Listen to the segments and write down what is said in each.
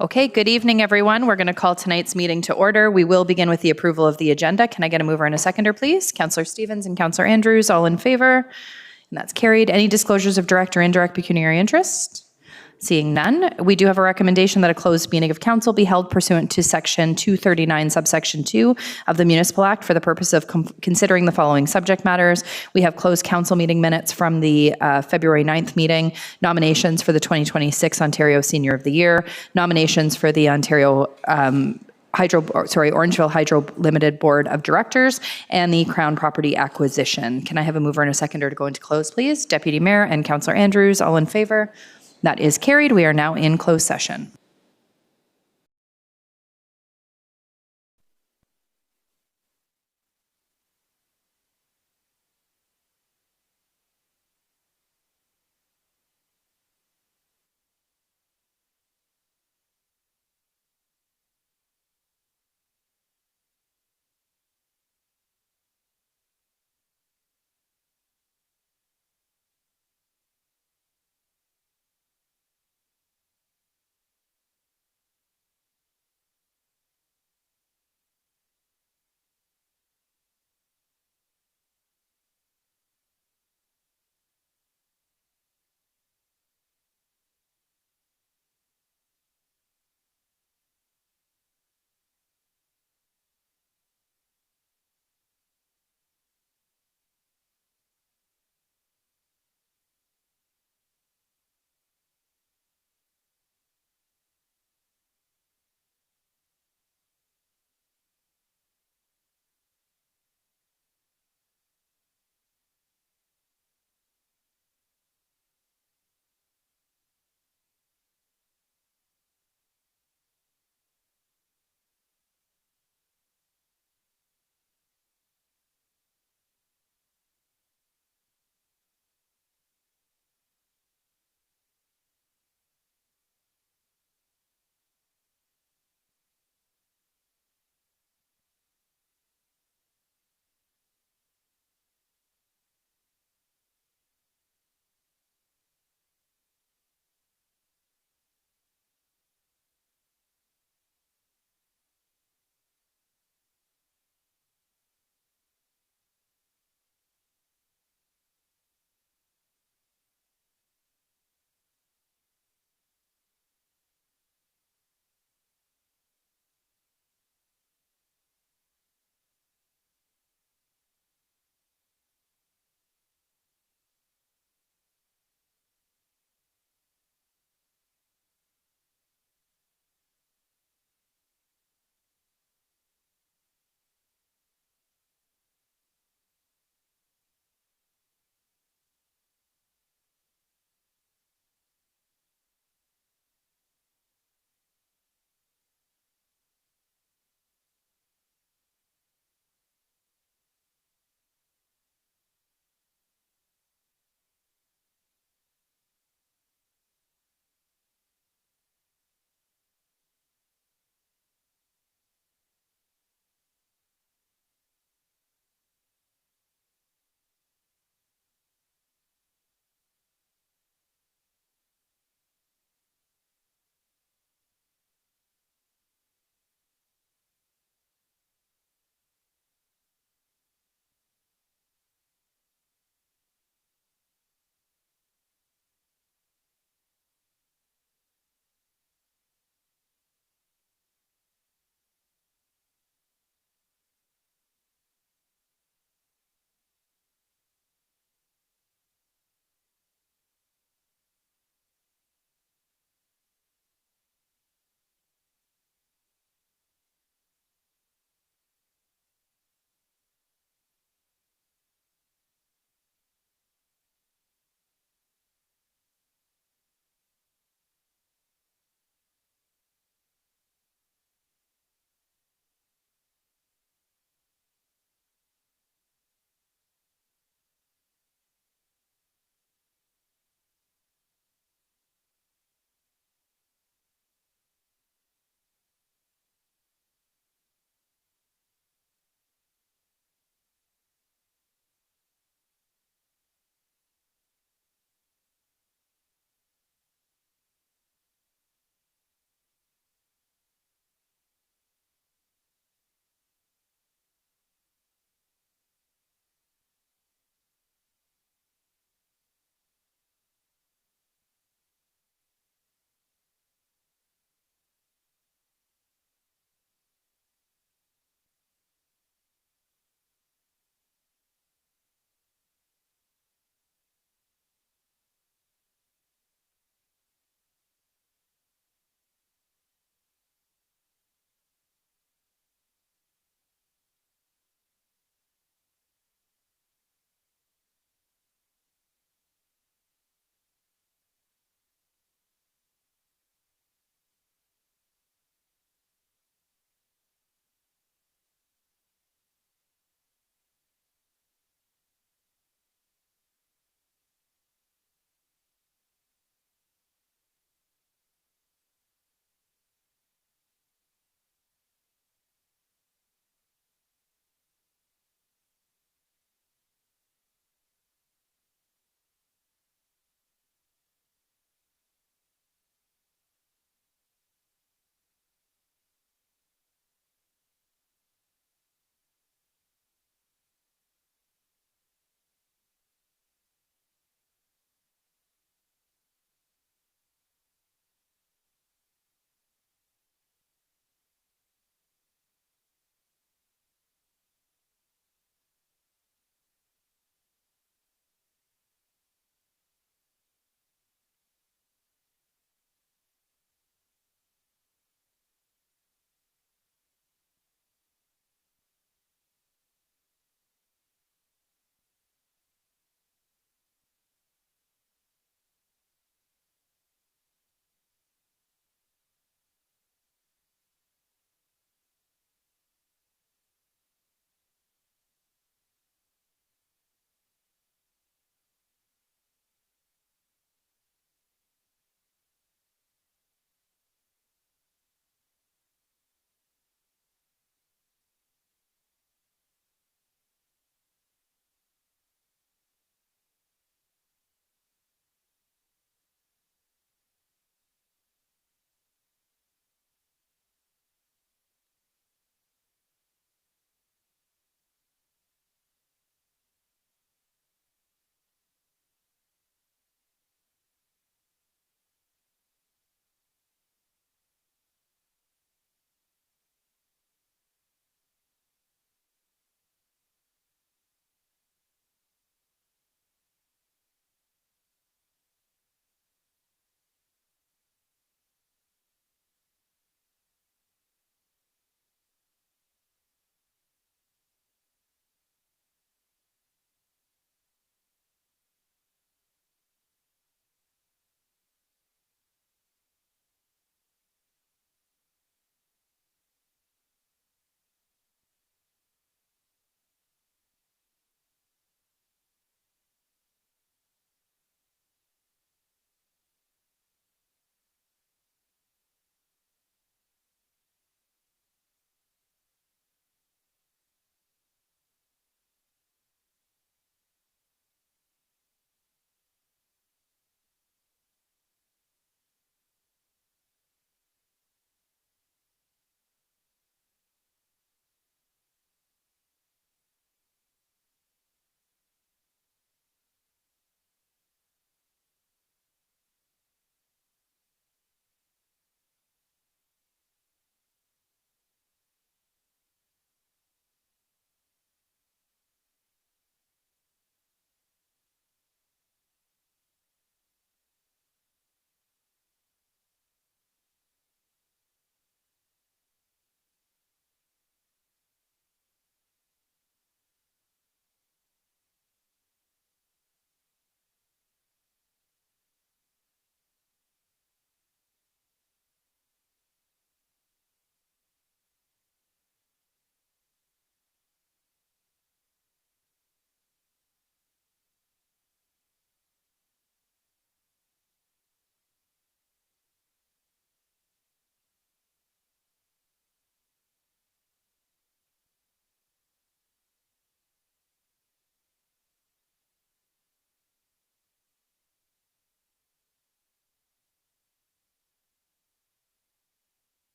Okay, good evening, everyone. We're going to call tonight's meeting to order. We will begin with the approval of the agenda. Can I get a mover and a seconder, please? Councillor Stevens and Councillor Andrews, all in favor? And that's carried. Any disclosures of direct or indirect pecuniary interest? Seeing none, we do have a recommendation that a closed meeting of council be held pursuant to Section 239, subsection 2 of the Municipal Act for the purpose of considering the following subject matters. We have closed council meeting minutes from the February 9th meeting, nominations for the 2026 Ontario Senior of the Year, nominations for the Ontario Orangeville Hydro Limited Board of Directors, and the Crown Property Acquisition. Can I have a mover and a seconder to go into close, please? Deputy Mayor and Councillor Andrews, all in favor? That is carried. We are now in closed session.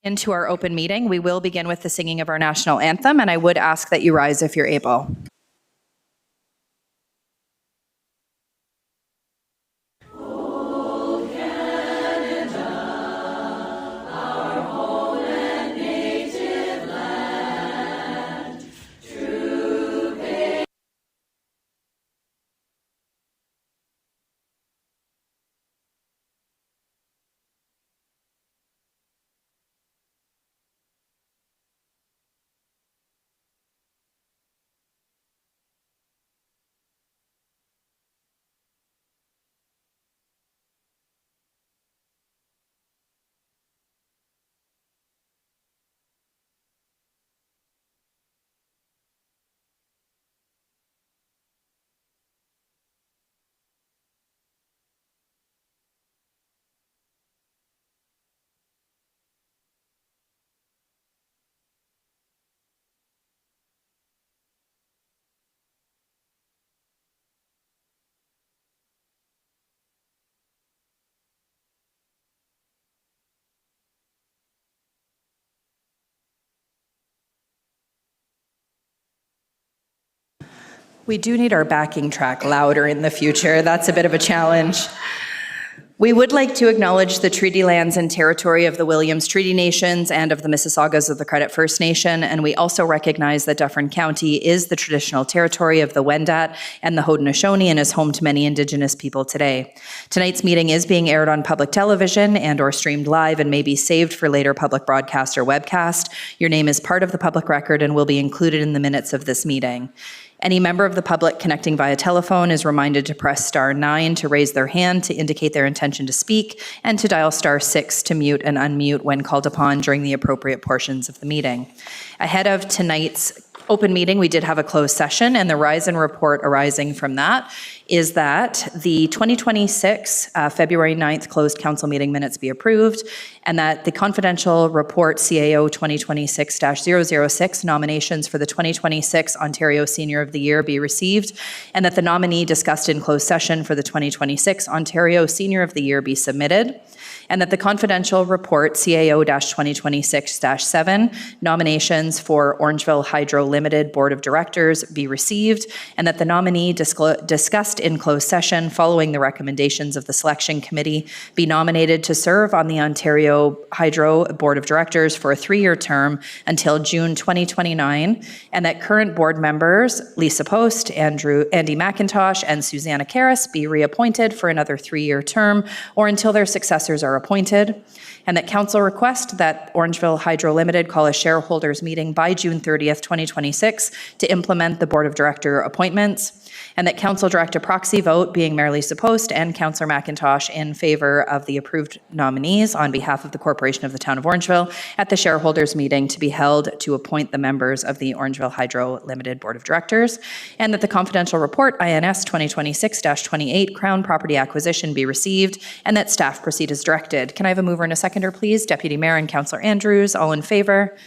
Into our open meeting, we will begin with the singing of our national anthem, and I would ask that you rise if you're able. We do need our backing track louder in the future. That's a bit of a challenge. We would like to acknowledge the treaty lands and territory of the Williams Treaty Nations and of the Mississaugas of the Credit First Nation, and we also recognize that Dufferin County is the traditional territory of the Wendat and the Haudenosaunee and is home to many Indigenous people today. Tonight's meeting is being aired on public television and or streamed live and may be saved for later public broadcast or webcast. Your name is part of the public record and will be included in the minutes of this meeting. Any member of the public connecting via telephone is reminded to press star 9 to raise their hand to indicate their intention to speak and to dial star 6 to mute and unmute when called upon during the appropriate portions of the meeting. Ahead of tonight's open meeting, we did have a closed session, and the rise and report arising from that is that the 2026 February 9th closed council meeting minutes be approved, and that the confidential report CAO 2026-006 nominations for the 2026 Ontario Senior of the Year be received, and that the nominee discussed in closed session for the 2026 Ontario Senior of the Year be submitted, and that the confidential report CAO-2026-7 nominations for Orangeville Hydro Limited Board of Directors be received, and that the nominee discussed in closed session following the recommendations of the selection committee be nominated to serve on the Ontario Hydro Board of Directors for a 3-year term until June 2029, and that current board members Lisa Post, Andy McIntosh, and Susanna Karras be reappointed for another 3-year term or until their successors are appointed, and that council request that Orangeville Hydro Limited call a shareholders meeting by June 30th, 2026 to implement the board of director appointments, and that council direct a proxy vote, being Mayor Lisa Post and Councillor McIntosh, in favor of the approved nominees on behalf of the Corporation of the Town of Orangeville at the shareholders meeting to be held to appoint the members of the Orangeville Hydro Limited Board of Directors, and that the confidential report INS 2026-28 Crown Property Acquisition be received, and that staff proceed as directed. Can I have a mover and a seconder, please? Deputy Mayor and Councillor Andrews, all in favor?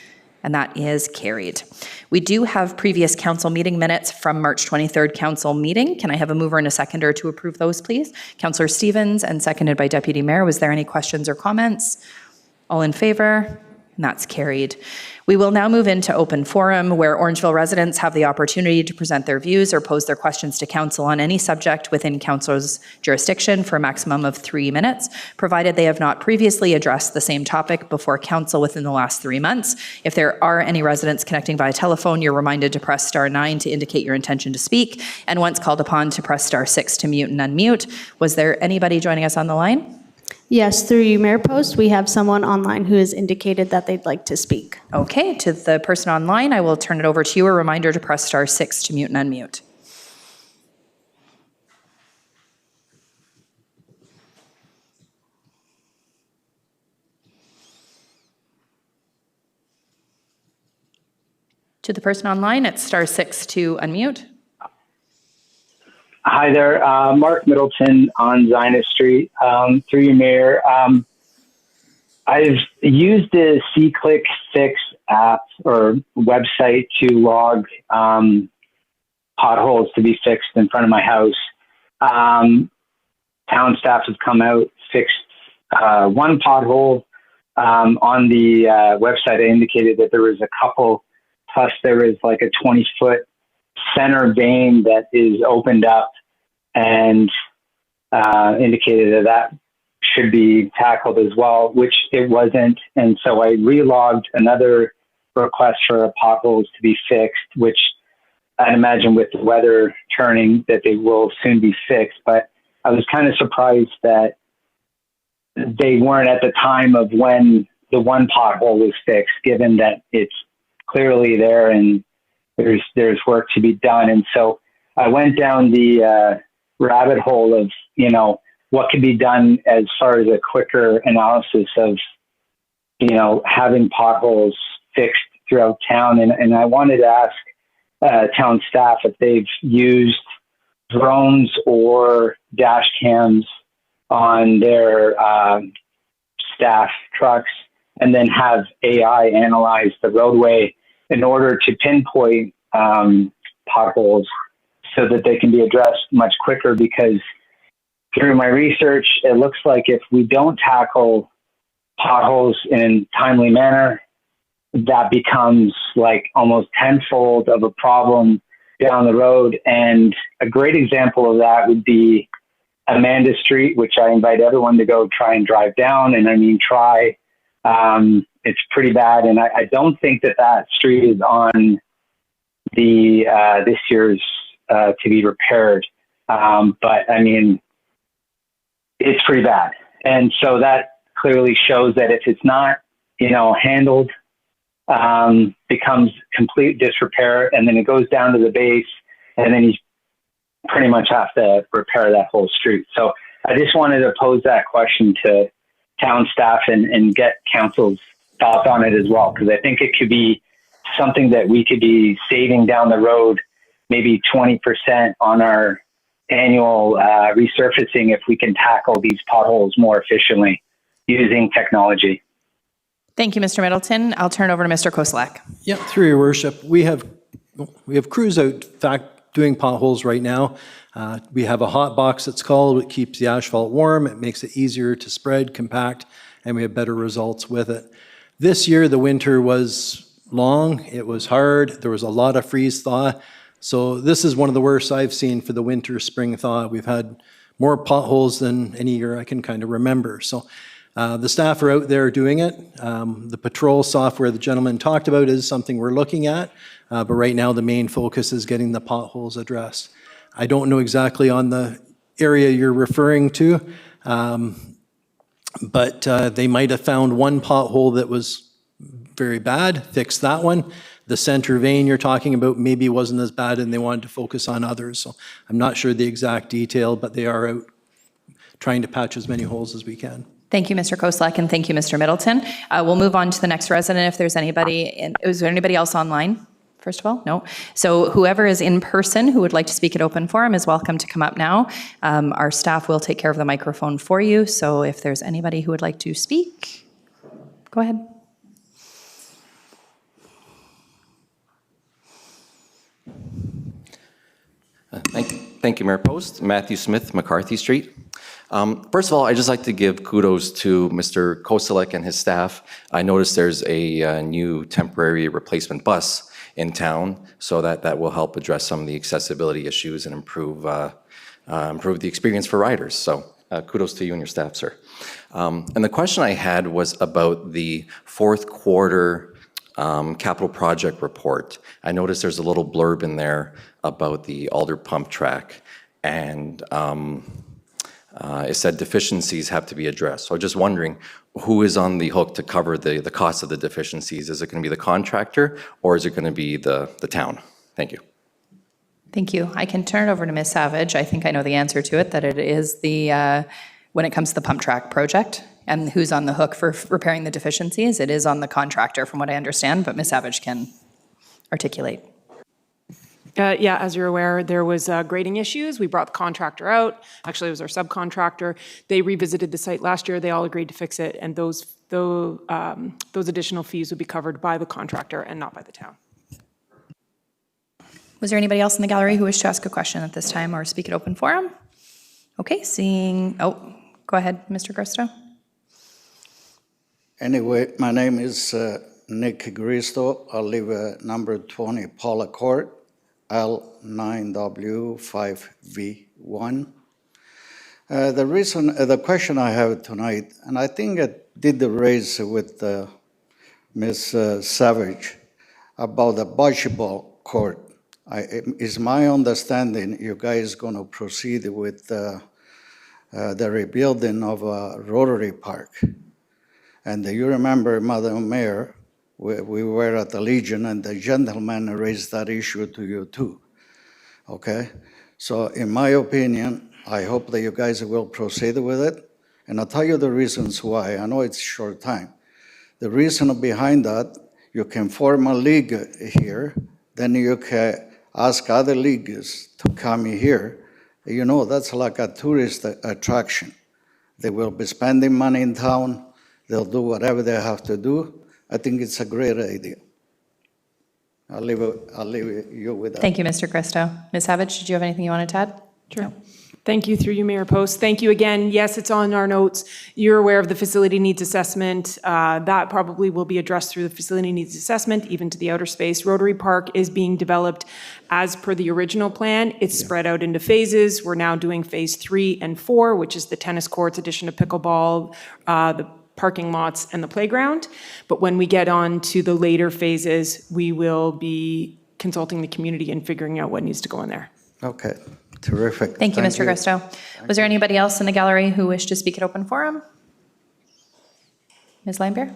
And that is carried. We do have previous council meeting minutes from March 23rd council meeting. Can I have a mover and a seconder to approve those, please? Councillor Stevens, and seconded by Deputy Mayor. Was there any questions or comments? All in favor? And that's carried. We will now move into open forum, where Orangeville residents have the opportunity to present their views or pose their questions to council on any subject within council's jurisdiction for a maximum of 3 minutes, provided they have not previously addressed the same topic before council within the last 3 months. If there are any residents connecting via telephone, you're reminded to press star 9 to indicate your intention to speak, and once called upon, to press star 6 to mute and unmute. Was there anybody joining us on the line? Yes, through you, Mayor Post, we have someone online who has indicated that they'd like to speak. Okay, to the person online, I will turn it over to you. A reminder to press star 6 to mute and unmute. To the person online, it's star 6 to unmute. Hi there, Mark Middleton on Zionist Street. Through you, Mayor. I've used the SeeClick Fix app or website to log potholes to be fixed in front of my house. Town staff have come out, fixed one pothole on the website, I indicated that there was a couple, plus there was like a 20-foot center vein that is opened up, and indicated that that should be tackled as well, which it wasn't. And so I relogged another request for potholes to be fixed, which I'd imagine with the weather turning that they will soon be fixed. But I was kind of surprised that they weren't at the time of when the one pothole was fixed, given that it's clearly there and there's work to be done. And so I went down the rabbit hole of, you know, what could be done as far as a quicker analysis of, you know, having potholes fixed throughout town. And I wanted to ask town staff if they've used drones or dash cams on their staff trucks, and then have AI analyze the roadway in order to pinpoint potholes so that they can be addressed much quicker. Because through my research, it looks like if we don't tackle potholes in a timely manner, that becomes like almost tenfold of a problem down the road. And a great example of that would be Amanda Street, which I invite everyone to go try and drive down. And I mean, try. It's pretty bad. And I don't think that that street is on the this year's to be repaired. But I mean, it's pretty bad. And so that clearly shows that if it's not, you know, handled, becomes complete disrepair, and then it goes down to the base, and then you pretty much have to repair that whole street. So I just wanted to pose that question to town staff and get council's thoughts on it as well, because I think it could be something that we could be saving down the road, maybe 20% on our annual resurfacing if we can tackle these potholes more efficiently using technology. Thank you, Mr. Middleton. I'll turn over to Mr. Koselak. Yeah, through your worship, we have crews out doing potholes right now. We have a hot box, it's called. It keeps the asphalt warm. It makes it easier to spread, compact, and we have better results with it. This year, the winter was long. It was hard. There was a lot of freeze thaw. So this is one of the worst I've seen for the winter spring thaw. We've had more potholes than any year I can kind of remember. So the staff are out there doing it. The patrol software the gentleman talked about is something we're looking at, but right now the main focus is getting the potholes addressed. I don't know exactly on the area you're referring to, but they might have found one pothole that was very bad, fixed that one. The center vein you're talking about maybe wasn't as bad and they wanted to focus on others. So I'm not sure the exact detail, but they are out trying to patch as many holes as we can. Thank you, Mr. Koselak, and thank you, Mr. Middleton. We'll move on to the next resident if there's anybody. Is there anybody else online, first of all? No. So whoever is in person who would like to speak at open forum is welcome to come up now. Our staff will take care of the microphone for you. So if there's anybody who would like to speak, go ahead. Thank you, Mayor Post. Matthew Smith, McCarthy Street. First of all, I'd just like to give kudos to Mr. Koselak and his staff. I noticed there's a new temporary replacement bus in town, so that will help address some of the accessibility issues and improve the experience for riders. So kudos to you and your staff, sir. And the question I had was about the fourth quarter capital project report. I noticed there's a little blurb in there about the Alder pump track, and it said deficiencies have to be addressed. So I'm just wondering, who is on the hook to cover the cost of the deficiencies? Is it going to be the contractor, or is it going to be the town? Thank you. Thank you. I can turn it over to Ms. Savage. I think I know the answer to it, that it is the, when it comes to the pump track project and who's on the hook for repairing the deficiencies, it is on the contractor from what I understand, but Ms. Savage can articulate. Yeah, as you're aware, there was grading issues. We brought the contractor out. Actually, it was our subcontractor. They revisited the site last year. They all agreed to fix it, and those additional fees would be covered by the contractor and not by the town. Was there anybody else in the gallery who wished to ask a question at this time or speak at open forum? Okay, go ahead, Mr. Gristow. Anyway, my name is Nick Gristo. I live at number 20 Paula Court, L9W5V1. The question I have tonight, and I think I did the raise with Ms. Savage about the basketball court. It's my understanding you guys going to proceed with the rebuilding of Rotary Park. And you remember, Madam Mayor, we were at the Legion and the gentleman raised that issue to you too, okay? So in my opinion, I hope that you guys will proceed with it. And I'll tell you the reasons why. I know it's short time. The reason behind that, you can form a league here, then you can ask other leagues to come here. You know, that's like a tourist attraction. They will be spending money in town. They'll do whatever they have to do. I think it's a great idea. I'll leave you with that. Thank you, Mr. Cristo. Ms. Savage, did you have anything you wanted to add? Sure. Thank you, through you, Mayor Post. Thank you again. Yes, it's on our notes. You're aware of the facility needs assessment. That probably will be addressed through the facility needs assessment, even to the outer space. Rotary Park is being developed as per the original plan. It's spread out into phases. We're now doing phase 3 and 4, which is the tennis courts, addition to pickleball, the parking lots, and the playground. But when we get on to the later phases, we will be consulting the community and figuring out what needs to go in there. Okay, terrific. Thank you, Mr. Cristo. Was there anybody else in the gallery who wished to speak at open forum? Ms. Linebeer?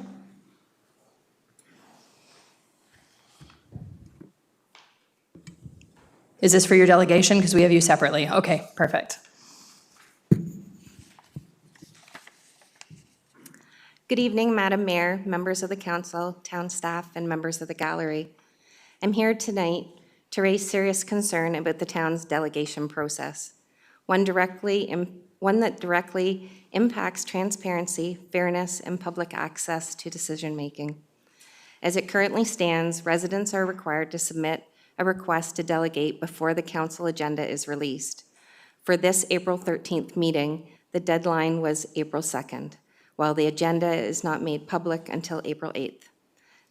Is this for your delegation? Because we have you separately. Okay, perfect. Good evening, Madam Mayor, members of the council, town staff, and members of the gallery. I'm here tonight to raise serious concern about the town's delegation process, one that directly impacts transparency, fairness, and public access to decision-making. As it currently stands, residents are required to submit a request to delegate before the council agenda is released. For this April 13th meeting, the deadline was April 2nd, while the agenda is not made public until April 8th.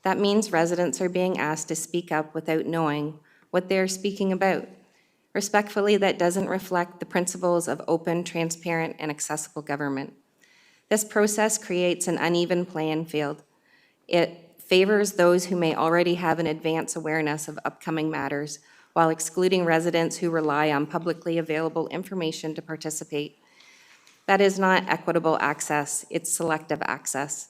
That means residents are being asked to speak up without knowing what they're speaking about. Respectfully, that doesn't reflect the principles of open, transparent, and accessible government. This process creates an uneven playing field. It favors those who may already have an advance awareness of upcoming matters, while excluding residents who rely on publicly available information to participate. That is not equitable access, it's selective access.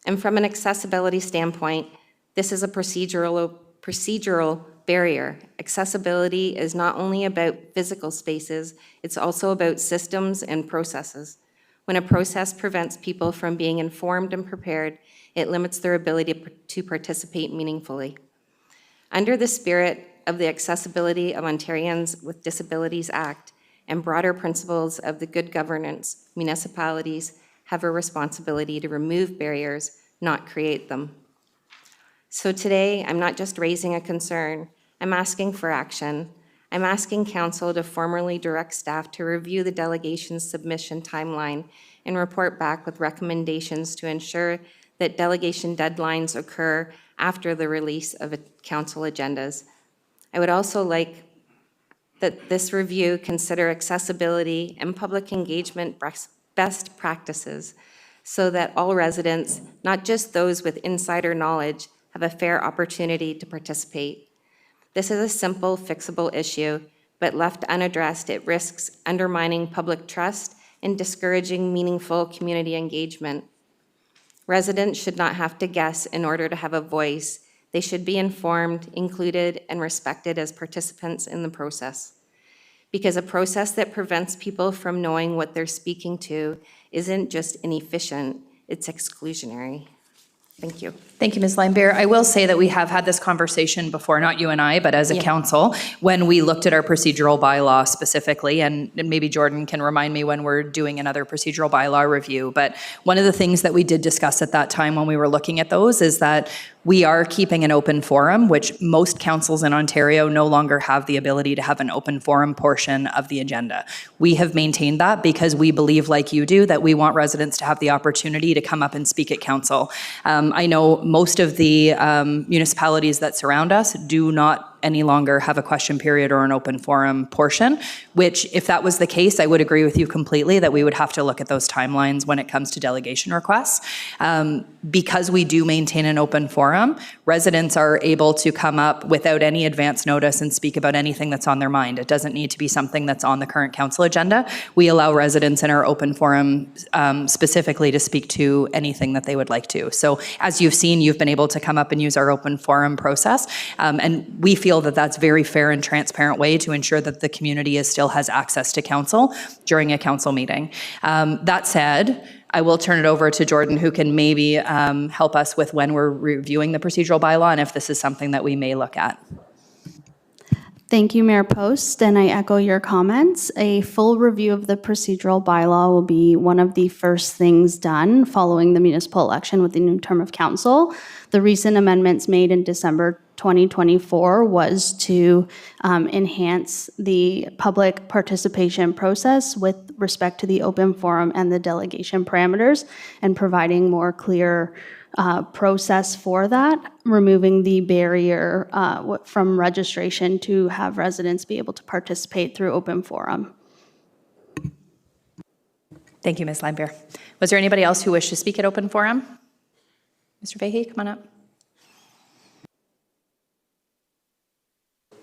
And from an accessibility standpoint, this is a procedural barrier. Accessibility is not only about physical spaces, it's also about systems and processes. When a process prevents people from being informed and prepared, it limits their ability to participate meaningfully. Under the spirit of the Accessibility of Ontarians with Disabilities Act and broader principles of the good governance, municipalities have a responsibility to remove barriers, not create them. So today, I'm not just raising a concern, I'm asking for action. I'm asking council to formally direct staff to review the delegation's submission timeline and report back with recommendations to ensure that delegation deadlines occur after the release of council agendas. I would also like that this review consider accessibility and public engagement best practices so that all residents, not just those with insider knowledge, have a fair opportunity to participate. This is a simple, fixable issue, but left unaddressed, it risks undermining public trust and discouraging meaningful community engagement. Residents should not have to guess in order to have a voice. They should be informed, included, and respected as participants in the process. Because a process that prevents people from knowing what they're speaking to isn't just inefficient, it's exclusionary. Thank you. Thank you, Ms. Linebeer. I will say that we have had this conversation before, not you and I, but as a council, when we looked at our procedural bylaw specifically, and maybe Jordan can remind me when we're doing another procedural bylaw review, but one of the things that we did discuss at that time when we were looking at those is that We are keeping an open forum, which most councils in Ontario no longer have the ability to have an open forum portion of the agenda. We have maintained that because we believe, like you do, that we want residents to have the opportunity to come up and speak at council. I know most of the municipalities that surround us do not any longer have a question period or an open forum portion, which if that was the case, I would agree with you completely that we would have to look at those timelines when it comes to delegation requests. Because we do maintain an open forum, residents are able to come up without any advance notice and speak about anything that's on their mind. It doesn't need to be something that's on the current council agenda. We allow residents in our open forum specifically to speak to anything that they would like to. So as you've seen, you've been able to come up and use our open forum process, and we feel that that's very fair and transparent way to ensure that the community still has access to council during a council meeting. That said, I will turn it over to Jordan, who can maybe help us with when we're reviewing the procedural bylaw and if this is something that we may look at. Thank you, Mayor Post, and I echo your comments. A full review of the procedural bylaw will be one of the first things done following the municipal election with the new term of council. The recent amendments made in December 2024 was to enhance the public participation process with respect to the open forum and the delegation parameters, and providing more clear process for that, removing the barrier from registration to have residents be able to participate through open forum. Thank you, Ms. Linebeer. Was there anybody else who wished to speak at open forum? Mr. Fahey, come on up.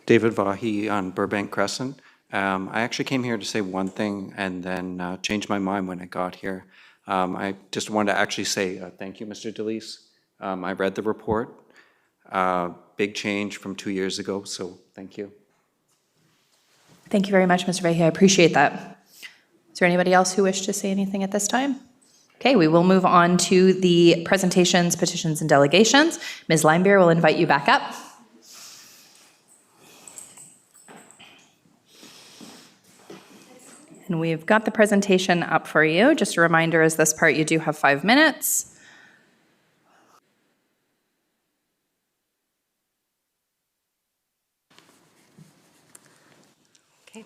David Vahi on Burbank Crescent. I actually came here to say one thing and then changed my mind when I got here. I just wanted to actually say thank you, Mr. DeLeese. I read the report. Big change from 2 years ago, so thank you. Thank you very much, Mr. Fahey. I appreciate that. Is there anybody else who wished to say anything at this time? Okay, we will move on to the presentations, petitions, and delegations. Ms. Linebeer will invite you back up. And we've got the presentation up for you. Just a reminder, as this part, you do have 5 minutes. Okay.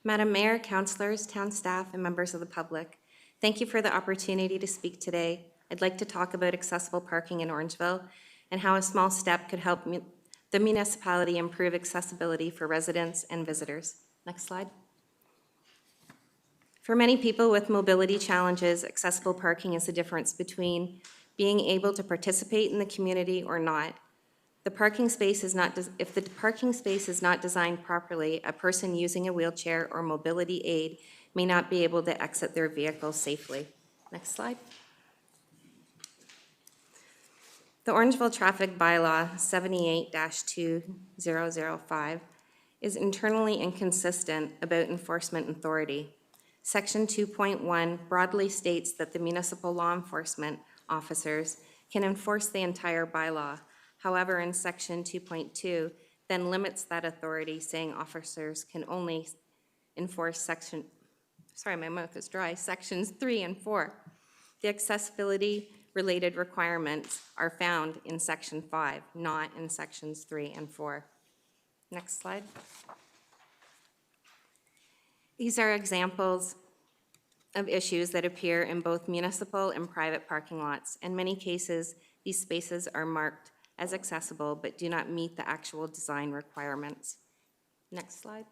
Madam Mayor, councillors, town staff, and members of the public, thank you for the opportunity to speak today. I'd like to talk about accessible parking in Orangeville and how a small step could help the municipality improve accessibility for residents and visitors. Next slide. For many people with mobility challenges, accessible parking is the difference between being able to participate in the community or not. The parking space is not, if the parking space is not designed properly, a person using a wheelchair or mobility aid may not be able to exit their vehicle safely. Next slide. The Orangeville Traffic Bylaw 78-2005 is internally inconsistent about enforcement authority. Section 2.1 broadly states that the municipal law enforcement officers can enforce the entire bylaw. However, in Section 2.2 then limits that authority, saying officers can only enforce sections 3 and 4. The accessibility related requirements are found in Section 5, not in Sections 3 and 4. Next slide. These are examples of issues that appear in both municipal and private parking lots. In many cases, these spaces are marked as accessible but do not meet the actual design requirements. Next slide.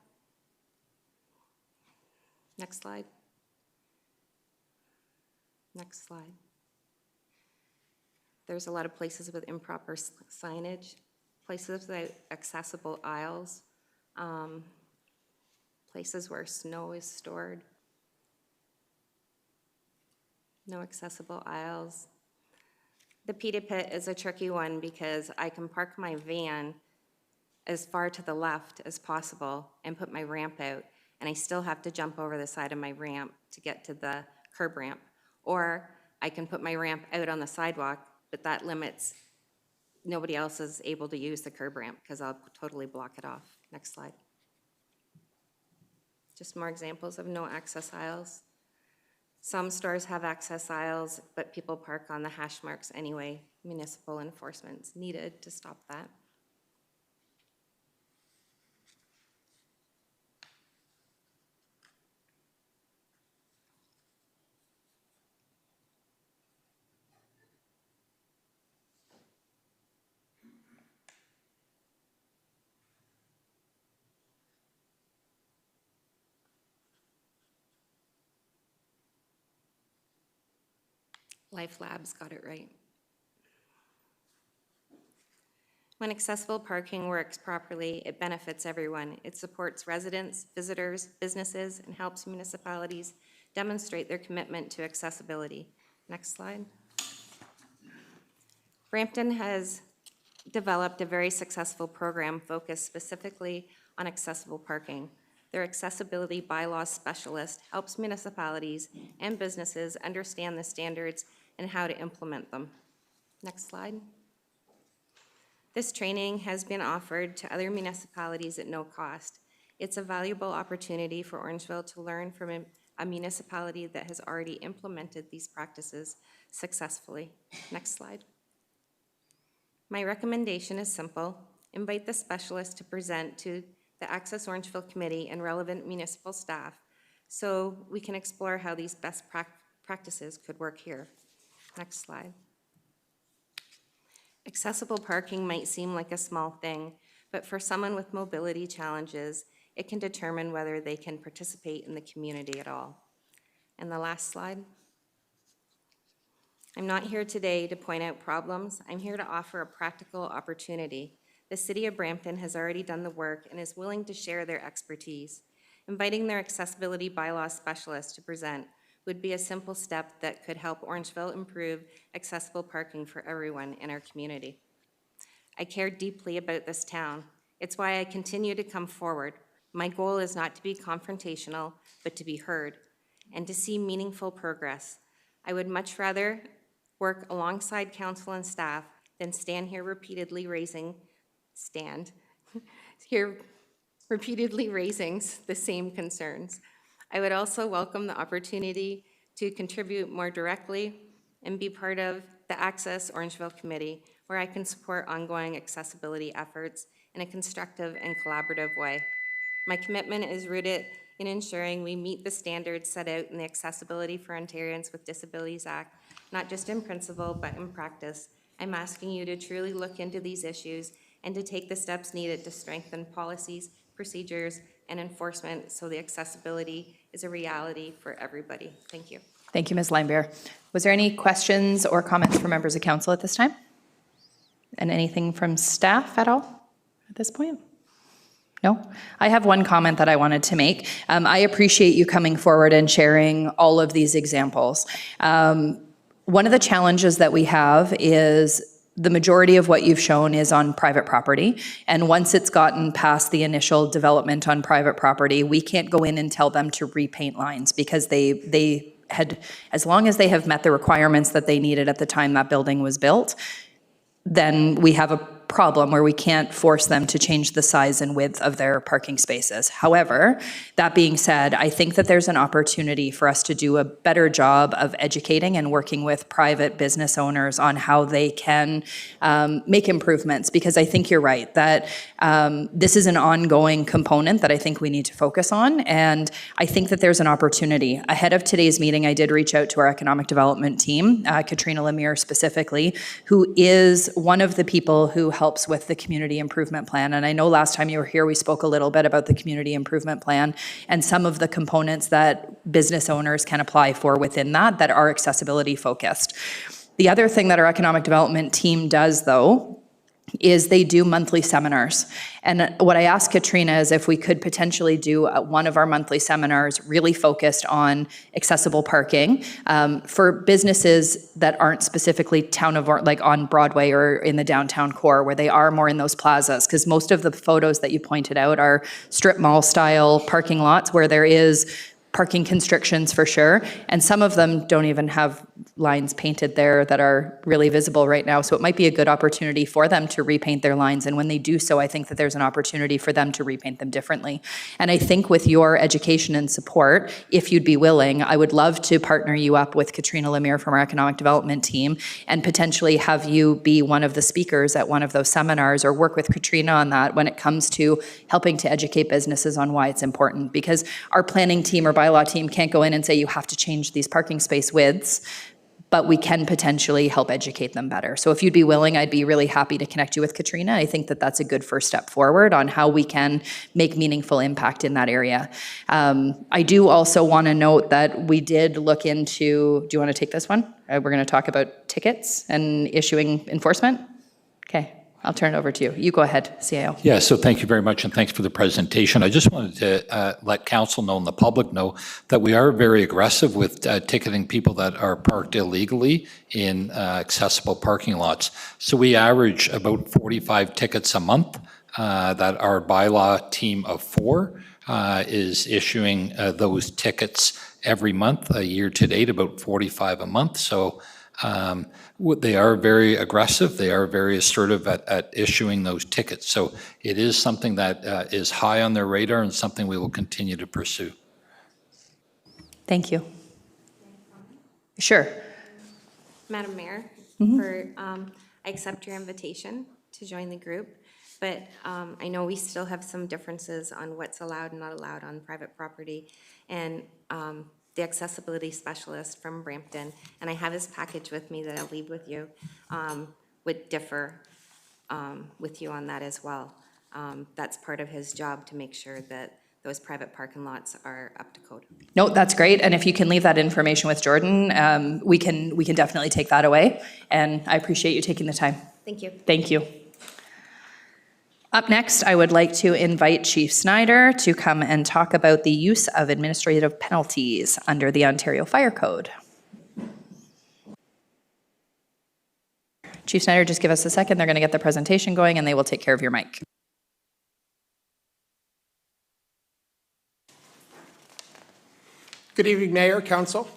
Next slide. Next slide. There's a lot of places with improper signage, places without accessible aisles, places where snow is stored, no accessible aisles. The Pita Pit is a tricky one because I can park my van as far to the left as possible and put my ramp out, and I still have to jump over the side of my ramp to get to the curb ramp. Or I can put my ramp out on the sidewalk, but that limits, nobody else is able to use the curb ramp because I'll totally block it off. Next slide. Just more examples of no access aisles. Some stores have access aisles, but people park on the hash marks anyway. Municipal enforcement's needed to stop that. Life Labs got it right. When accessible parking works properly, it benefits everyone. It supports residents, visitors, businesses, and helps municipalities demonstrate their commitment to accessibility. Next slide. Brampton has developed a very successful program focused specifically on accessible parking. Their accessibility bylaw specialist helps municipalities and businesses understand the standards and how to implement them. Next slide. This training has been offered to other municipalities at no cost. It's a valuable opportunity for Orangeville to learn from a municipality that has already implemented these practices successfully. Next slide. My recommendation is simple. Invite the specialist to present to the Access Orangeville Committee and relevant municipal staff so we can explore how these best practices could work here. Next slide. Accessible parking might seem like a small thing, but for someone with mobility challenges, it can determine whether they can participate in the community at all. And the last slide. I'm not here today to point out problems. I'm here to offer a practical opportunity. The City of Brampton has already done the work and is willing to share their expertise. Inviting their accessibility bylaw specialist to present would be a simple step that could help Orangeville improve accessible parking for everyone in our community. I care deeply about this town. It's why I continue to come forward. My goal is not to be confrontational, but to be heard and to see meaningful progress. I would much rather work alongside council and staff than stand here repeatedly raising the same concerns. I would also welcome the opportunity to contribute more directly and be part of the Access Orangeville Committee, where I can support ongoing accessibility efforts in a constructive and collaborative way. My commitment is rooted in ensuring we meet the standards set out in the Accessibility for Ontarians with Disabilities Act, not just in principle, but in practice. I'm asking you to truly look into these issues and to take the steps needed to strengthen policies, procedures, and enforcement so the accessibility is a reality for everybody. Thank you. Thank you, Ms. Linebeer. Was there any questions or comments from members of council at this time? And anything from staff at all at this point? No? I have one comment that I wanted to make. I appreciate you coming forward and sharing all of these examples. One of the challenges that we have is the majority of what you've shown is on private property. And once it's gotten past the initial development on private property, we can't go in and tell them to repaint lines because they had, as long as they have met the requirements that they needed at the time that building was built, then we have a problem where we can't force them to change the size and width of their parking spaces. However, that being said, I think that there's an opportunity for us to do a better job of educating and working with private business owners on how they can make improvements, because I think you're right that this is an ongoing component that I think we need to focus on, and I think that there's an opportunity. Ahead of today's meeting, I did reach out to our economic development team, Katrina Lemire specifically, who is one of the people who helps with the community improvement plan. And I know last time you were here, we spoke a little bit about the community improvement plan and some of the components that business owners can apply for within that are accessibility focused. The other thing that our economic development team does, though, is they do monthly seminars. And what I asked Katrina is if we could potentially do one of our monthly seminars really focused on accessible parking for businesses that aren't specifically like on Broadway or in the downtown core, where they are more in those plazas, because most of the photos that you pointed out are strip mall style parking lots where there is parking constrictions for sure. And some of them don't even have lines painted there that are really visible right now. So it might be a good opportunity for them to repaint their lines. And when they do so, I think that there's an opportunity for them to repaint them differently. And I think with your education and support, if you'd be willing, I would love to partner you up with Katrina Lemire from our economic development team and potentially have you be one of the speakers at one of those seminars, or work with Katrina on that when it comes to helping to educate businesses on why it's important. Because our planning team or bylaw team can't go in and say you have to change these parking space widths, but we can potentially help educate them better. So if you'd be willing, I'd be really happy to connect you with Katrina. I think that that's a good first step forward on how we can make meaningful impact in that area. I do also want to note that we did look into, do you want to take this one? We're going to talk about tickets and issuing enforcement. Okay. I'll turn it over to you. You go ahead, CAO. Yeah, so thank you very much, and thanks for the presentation. I just wanted to let council know and the public know that we are very aggressive with ticketing people that are parked illegally in accessible parking lots. So we average about 45 tickets a month that our bylaw team of 4 is issuing those tickets every month, year to date, about 45 a month. So they are very aggressive. They are very assertive at issuing those tickets. So it is something that is high on their radar and something we will continue to pursue. Thank you. Sure. Madam Mayor, I accept your invitation to join the group, but I know we still have some differences on what's allowed and not allowed on private property. And the accessibility specialist from Brampton, and I have his package with me that I'll leave with you, would differ with you on that as well. That's part of his job, to make sure that those private parking lots are up to code. No, that's great. And if you can leave that information with Jordan, we can definitely take that away. And I appreciate you taking the time. Thank you. Thank you. Up next, I would like to invite Chief Snyder to come and talk about the use of administrative penalties under the Ontario Fire Code. Chief Snyder, just give us a second. They're going to get the presentation going and they will take care of your mic. Good evening, Mayor, Council.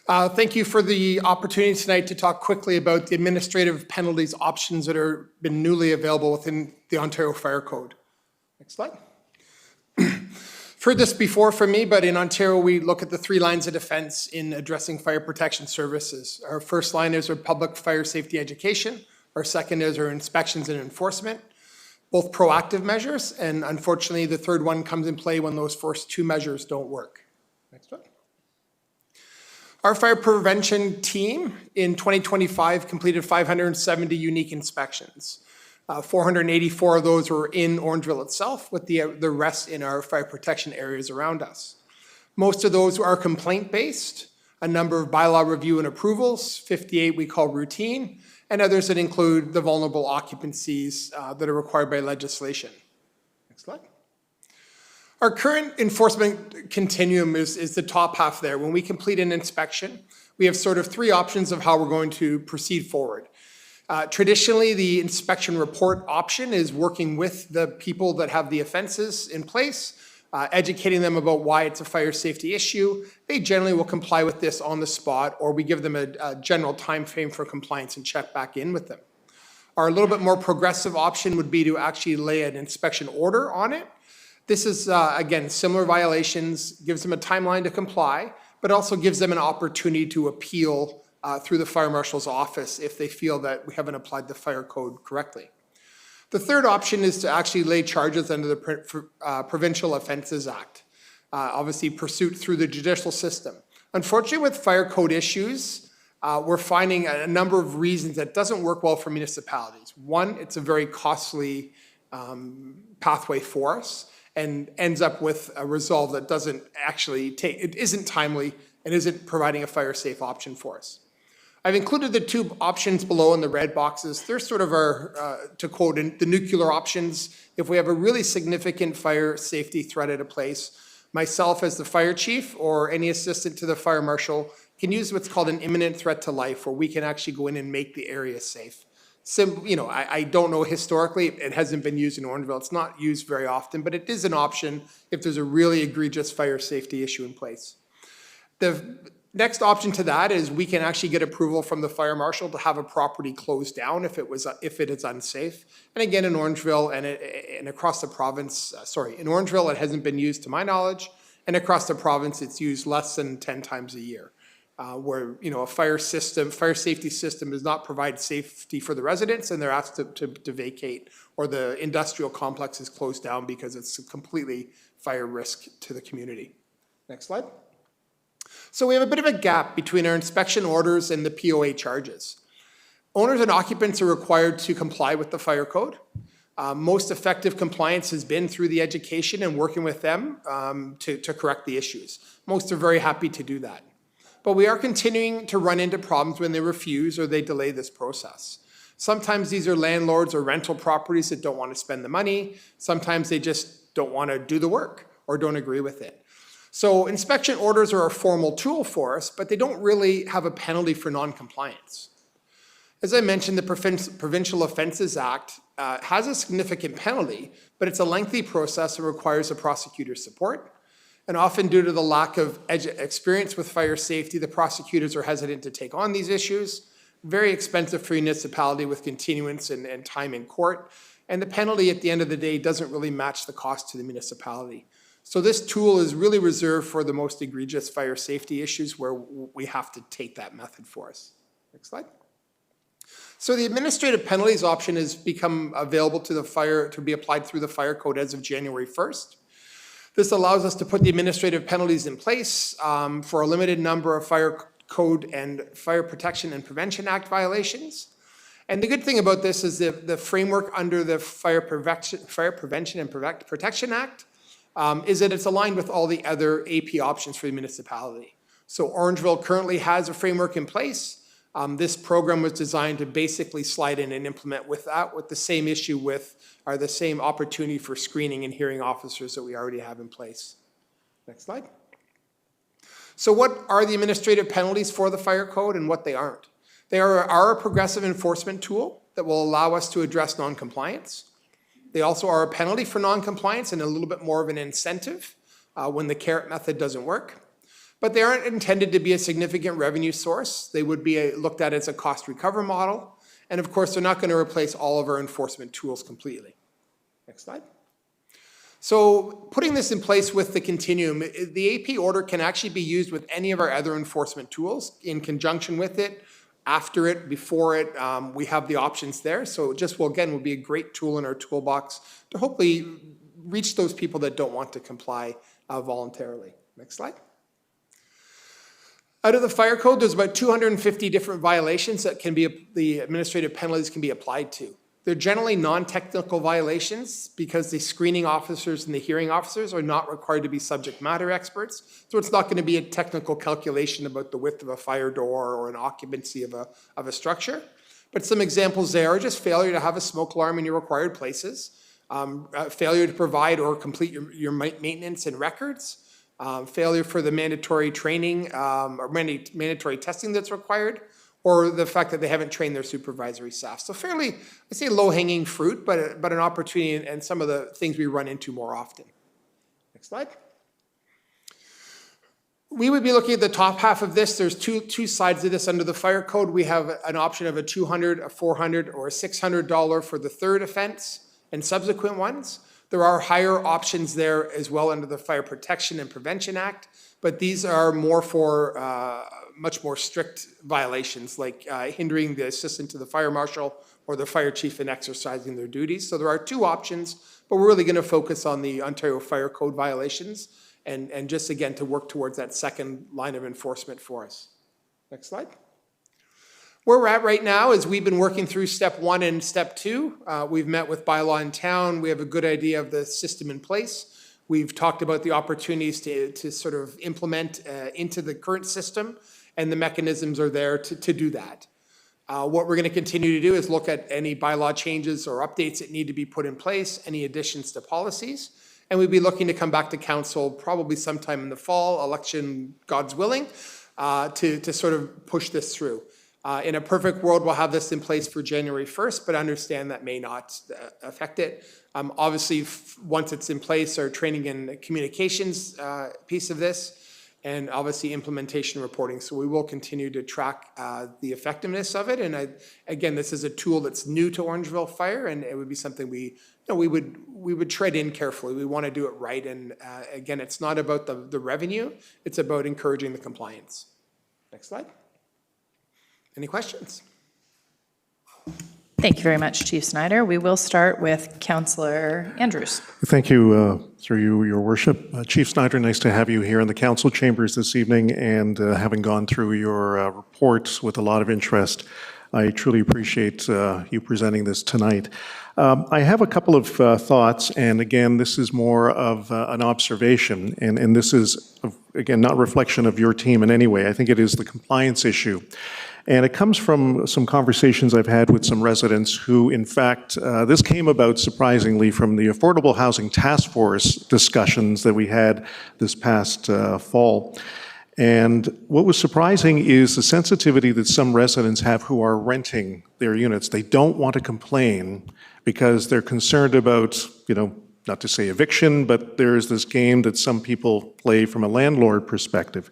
Thank you for the opportunity tonight to talk quickly about the administrative penalties options that have been newly available within the Ontario Fire Code. Next slide. Heard this before from me, but in Ontario, we look at the 3 lines of defense in addressing fire protection services. Our first line is our public fire safety education. Our second is our inspections and enforcement, both proactive measures. And unfortunately, the third one comes in play when those first 2 measures don't work. Next one. Our fire prevention team in 2025 completed 570 unique inspections. 484 of those were in Orangeville itself, with the rest in our fire protection areas around us. Most of those are complaint-based, a number of bylaw review and approvals, 58 we call routine, and others that include the vulnerable occupancies that are required by legislation. Next slide. Our current enforcement continuum is the top half there. When we complete an inspection, we have sort of 3 options of how we're going to proceed forward. Traditionally, the inspection report option is working with the people that have the offenses in place, educating them about why it's a fire safety issue. They generally will comply with this on the spot, or we give them a general time frame for compliance and check back in with them. Our little bit more progressive option would be to actually lay an inspection order on it. This is, again, similar violations, gives them a timeline to comply, but also gives them an opportunity to appeal through the fire marshal's office if they feel that we haven't applied the fire code correctly. The third option is to actually lay charges under the Provincial Offences Act, obviously pursuit through the judicial system. Unfortunately, with fire code issues, we're finding a number of reasons that doesn't work well for municipalities. One, it's a very costly pathway for us, and ends up with a resolve that doesn't actually it isn't timely and isn't providing a fire safe option for us. I've included the 2 options below in the red boxes. They're sort of our, to quote, the nuclear options. If we have a really significant fire safety threat at a place, myself as the fire chief or any assistant to the fire marshal can use what's called an imminent threat to life, where we can actually go in and make the area safe. I don't know historically, it hasn't been used in Orangeville. It's not used very often, but it is an option if there's a really egregious fire safety issue in place. The next option to that is we can actually get approval from the fire marshal to have a property closed down if it is unsafe. And again, in Orangeville and across the province, in Orangeville, it hasn't been used to my knowledge, and across the province, it's used less than 10 times a year. Where a fire safety system does not provide safety for the residents, and they're asked to vacate, or the industrial complex is closed down because it's a completely fire risk to the community. Next slide. So we have a bit of a gap between our inspection orders and the POA charges. Owners and occupants are required to comply with the fire code. Most effective compliance has been through the education and working with them to correct the issues. Most are very happy to do that. But we are continuing to run into problems when they refuse or they delay this process. Sometimes these are landlords or rental properties that don't want to spend the money. Sometimes they just don't want to do the work or don't agree with it. So inspection orders are a formal tool for us, but they don't really have a penalty for non-compliance. As I mentioned, the Provincial Offences Act has a significant penalty, but it's a lengthy process that requires a prosecutor's support. And often due to the lack of experience with fire safety, the prosecutors are hesitant to take on these issues. Very expensive for municipality with continuance and time in court. And the penalty at the end of the day doesn't really match the cost to the municipality. So this tool is really reserved for the most egregious fire safety issues where we have to take that method for us. Next slide. So the administrative penalties option has become available to be applied through the fire code as of January 1st. This allows us to put the administrative penalties in place for a limited number of fire code and Fire Protection and Prevention Act violations. And the good thing about this is the framework under the Fire Prevention and Protection Act is that it's aligned with all the other AP options for the municipality. So Orangeville currently has a framework in place. This program was designed to basically slide in and implement with the same issue or the same opportunity for screening and hearing officers that we already have in place. Next slide. So what are the administrative penalties for the fire code and what they aren't? They are a progressive enforcement tool that will allow us to address non-compliance. They also are a penalty for non-compliance and a little bit more of an incentive when the carrot method doesn't work. But they aren't intended to be a significant revenue source. They would be looked at as a cost recover model. And of course, they're not going to replace all of our enforcement tools completely. Next slide. So putting this in place with the continuum, the AP order can actually be used with any of our other enforcement tools in conjunction with it, after it, before it. We have the options there. So it just will be a great tool in our toolbox to hopefully reach those people that don't want to comply voluntarily. Next slide. Out of the fire code, there's about 250 different violations that the administrative penalties can be applied to. They're generally non-technical violations because the screening officers and the hearing officers are not required to be subject matter experts. So it's not going to be a technical calculation about the width of a fire door or an occupancy of a structure. But some examples there are just failure to have a smoke alarm in your required places, failure to provide or complete your maintenance and records, failure for the mandatory training or mandatory testing that's required, or the fact that they haven't trained their supervisory staff. So fairly, I say low-hanging fruit, but an opportunity and some of the things we run into more often. Next slide. We would be looking at the top half of this. There's two sides of this under the fire code. We have an option of a $200, a $400, or a $600 for the third offense and subsequent ones. There are higher options there as well under the Fire Protection and Prevention Act, but these are more for much more strict violations, like hindering the assistant to the fire marshal or the fire chief in exercising their duties. So there are two options, but we're really going to focus on the Ontario Fire Code violations and just, again, to work towards that second line of enforcement for us. Next slide. Where we're at right now is we've been working through step 1 and step 2. We've met with bylaw in town. We have a good idea of the system in place. We've talked about the opportunities to sort of implement into the current system, and the mechanisms are there to do that. What we're going to continue to do is look at any bylaw changes or updates that need to be put in place, any additions to policies, and we'd be looking to come back to council probably sometime in the fall, election, God's willing, to sort of push this through. In a perfect world, we'll have this in place for January 1st, but understand that may not affect it. Obviously, once it's in place, our training and communications piece of this, and obviously implementation reporting. So we will continue to track the effectiveness of it. And again, this is a tool that's new to Orangeville Fire, and it would be something we would tread in carefully. We want to do it right. And again, it's not about the revenue, it's about encouraging the compliance. Next slide. Any questions? Thank you very much, Chief Snyder. We will start with Councillor Andrews. Thank you, through you, Your Worship. Chief Snyder, nice to have you here in the council chambers this evening, and having gone through your reports with a lot of interest, I truly appreciate you presenting this tonight. I have a couple of thoughts, and again, this is more of an observation, and this is, again, not reflection of your team in any way. I think it is the compliance issue. And it comes from some conversations I've had with some residents who, in fact, this came about surprisingly from the Affordable Housing Task Force discussions that we had this past fall. And what was surprising is the sensitivity that some residents have who are renting their units. They don't want to complain because they're concerned about, not to say eviction, but there's this game that some people play from a landlord perspective.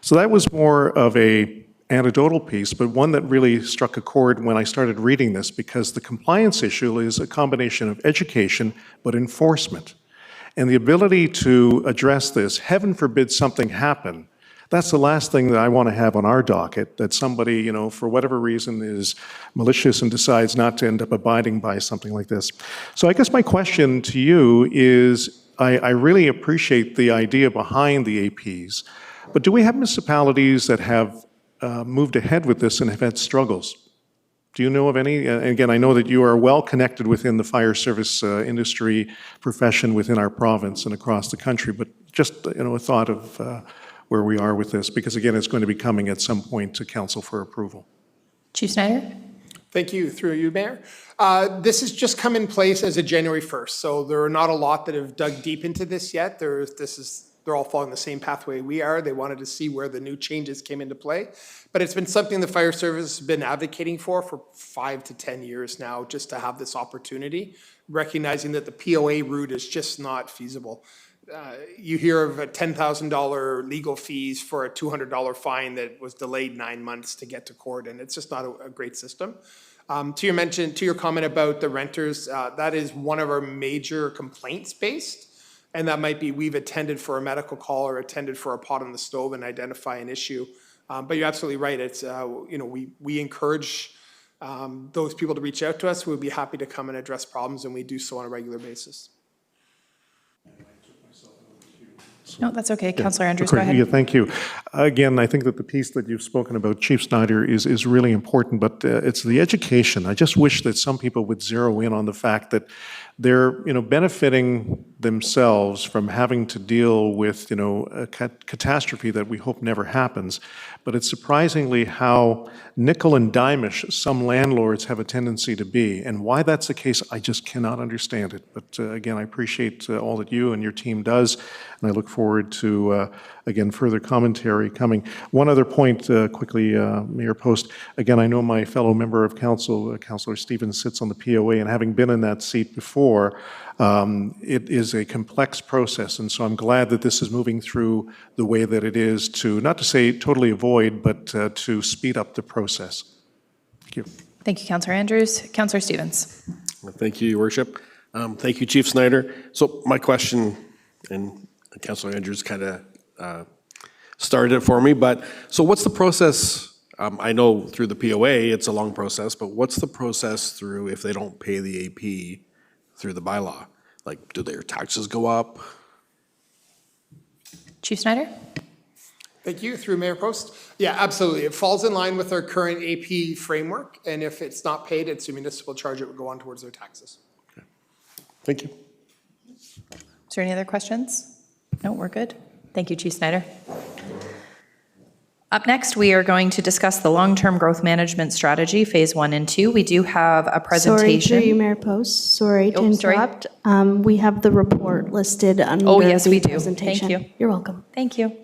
So that was more of a anecdotal piece, but one that really struck a chord when I started reading this, because the compliance issue is a combination of education but enforcement. And the ability to address this, heaven forbid something happen, that's the last thing that I want to have on our docket, that somebody, for whatever reason is malicious and decides not to end up abiding by something like this. So I guess my question to you is, I really appreciate the idea behind the APs, but do we have municipalities that have moved ahead with this and have had struggles? Do you know of any? And again, I know that you are well connected within the fire service industry profession within our province and across the country, but just a thought of where we are with this, because again, it's going to be coming at some point to council for approval. Chief Snyder? Thank you, through you, Mayor. This has just come in place as of January 1st, so there are not a lot that have dug deep into this yet. They're all following the same pathway we are. They wanted to see where the new changes came into play. But it's been something the fire service has been advocating for 5 to 10 years now, just to have this opportunity, recognizing that the POA route is just not feasible. You hear of a $10,000 legal fees for a $200 fine that was delayed 9 months to get to court, and it's just not a great system. To your comment about the renters, that is one of our major complaints based. And that might be we've attended for a medical call or attended for a pot on the stove and identify an issue. But you're absolutely right. It's we encourage those people to reach out to us. We'd be happy to come and address problems, and we do so on a regular basis. No, that's okay. Councillor Andrews, go ahead. Yeah, thank you. Again, I think that the piece that you've spoken about, Chief Snyder, is really important, but it's the education. I just wish that some people would zero in on the fact that they're benefiting themselves from having to deal with a catastrophe that we hope never happens. But it's surprisingly how nickel and dimish some landlords have a tendency to be, and why that's the case, I just cannot understand it. But again, I appreciate all that you and your team does, and I look forward to again further commentary coming. One other point quickly, Mayor Post. Again, I know my fellow member of council, Councillor Stevens, sits on the POA, and having been in that seat before, it is a complex process, and so I'm glad that this is moving through the way that it is, to not to say totally avoid, but to speed up the process. Thank you. Thank you, Councillor Andrews. Councillor Stevens. Thank you, Your Worship. Thank you, Chief Snyder. So my question, and Councillor Andrews kind of started it for me, but so what's the process? I know through the POA, it's a long process, but what's the process through if they don't pay the AP through the bylaw? Like, do their taxes go up? Chief Snyder? Thank you, through Mayor Post. Yeah, absolutely. It falls in line with our current AP framework, and if it's not paid, it's a municipal charge. It would go on towards their taxes. Okay. Thank you. Is there any other questions? No, we're good. Thank you, Chief Snyder. Up next, we are going to discuss the long-term growth management strategy, phase 1 and 2. We do have a presentation. Sorry, through you, Mayor Post. Sorry to interrupt. We have the report listed under yes, the we do. presentation. Thank you. You're welcome. Thank you.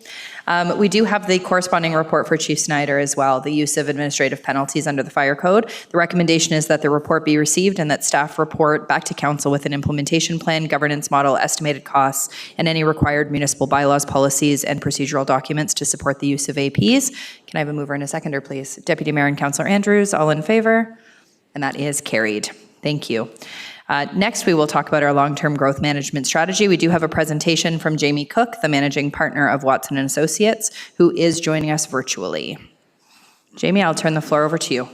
We do have the corresponding report for Chief Snyder as well, the use of administrative penalties under the fire code. The recommendation is that the report be received and that staff report back to council with an implementation plan, governance model, estimated costs, and any required municipal bylaws, policies, and procedural documents to support the use of APs. Can I have a mover and a seconder, please? Deputy Mayor and Councillor Andrews, all in favor? And that is carried. Thank you. Next, we will talk about our long-term growth management strategy. We do have a presentation from Jamie Cook, the managing partner of Watson & Associates, who is joining us virtually. Jamie, I'll turn the floor over to you.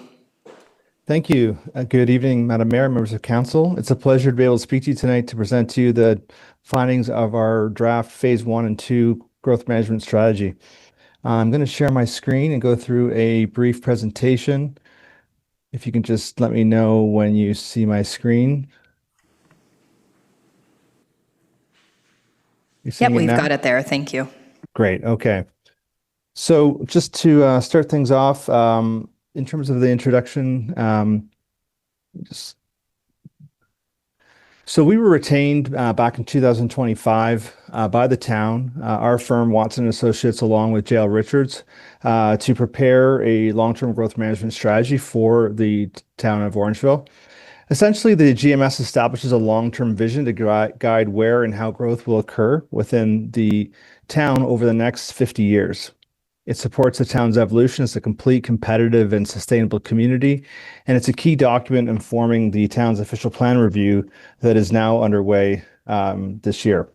Thank you. Good evening, Madam Mayor, members of council. It's a pleasure to be able to speak to you tonight to present to you the findings of our draft phase 1 and 2 growth management strategy. I'm going to share my screen and go through a brief presentation. If you can just let me know when you see my screen. Yep, we've got it there. Thank you. Great. Okay. So just to start things off, in terms of the introduction, so we were retained back in 2025 by the town, our firm, Watson & Associates, along with JL Richards, to prepare a long-term growth management strategy for the town of Orangeville. Essentially, the GMS establishes a long-term vision to guide where and how growth will occur within the town over the next 50 years. It supports the town's evolution as a complete, competitive, and sustainable community, and it's a key document informing the town's official plan review that is now underway this year.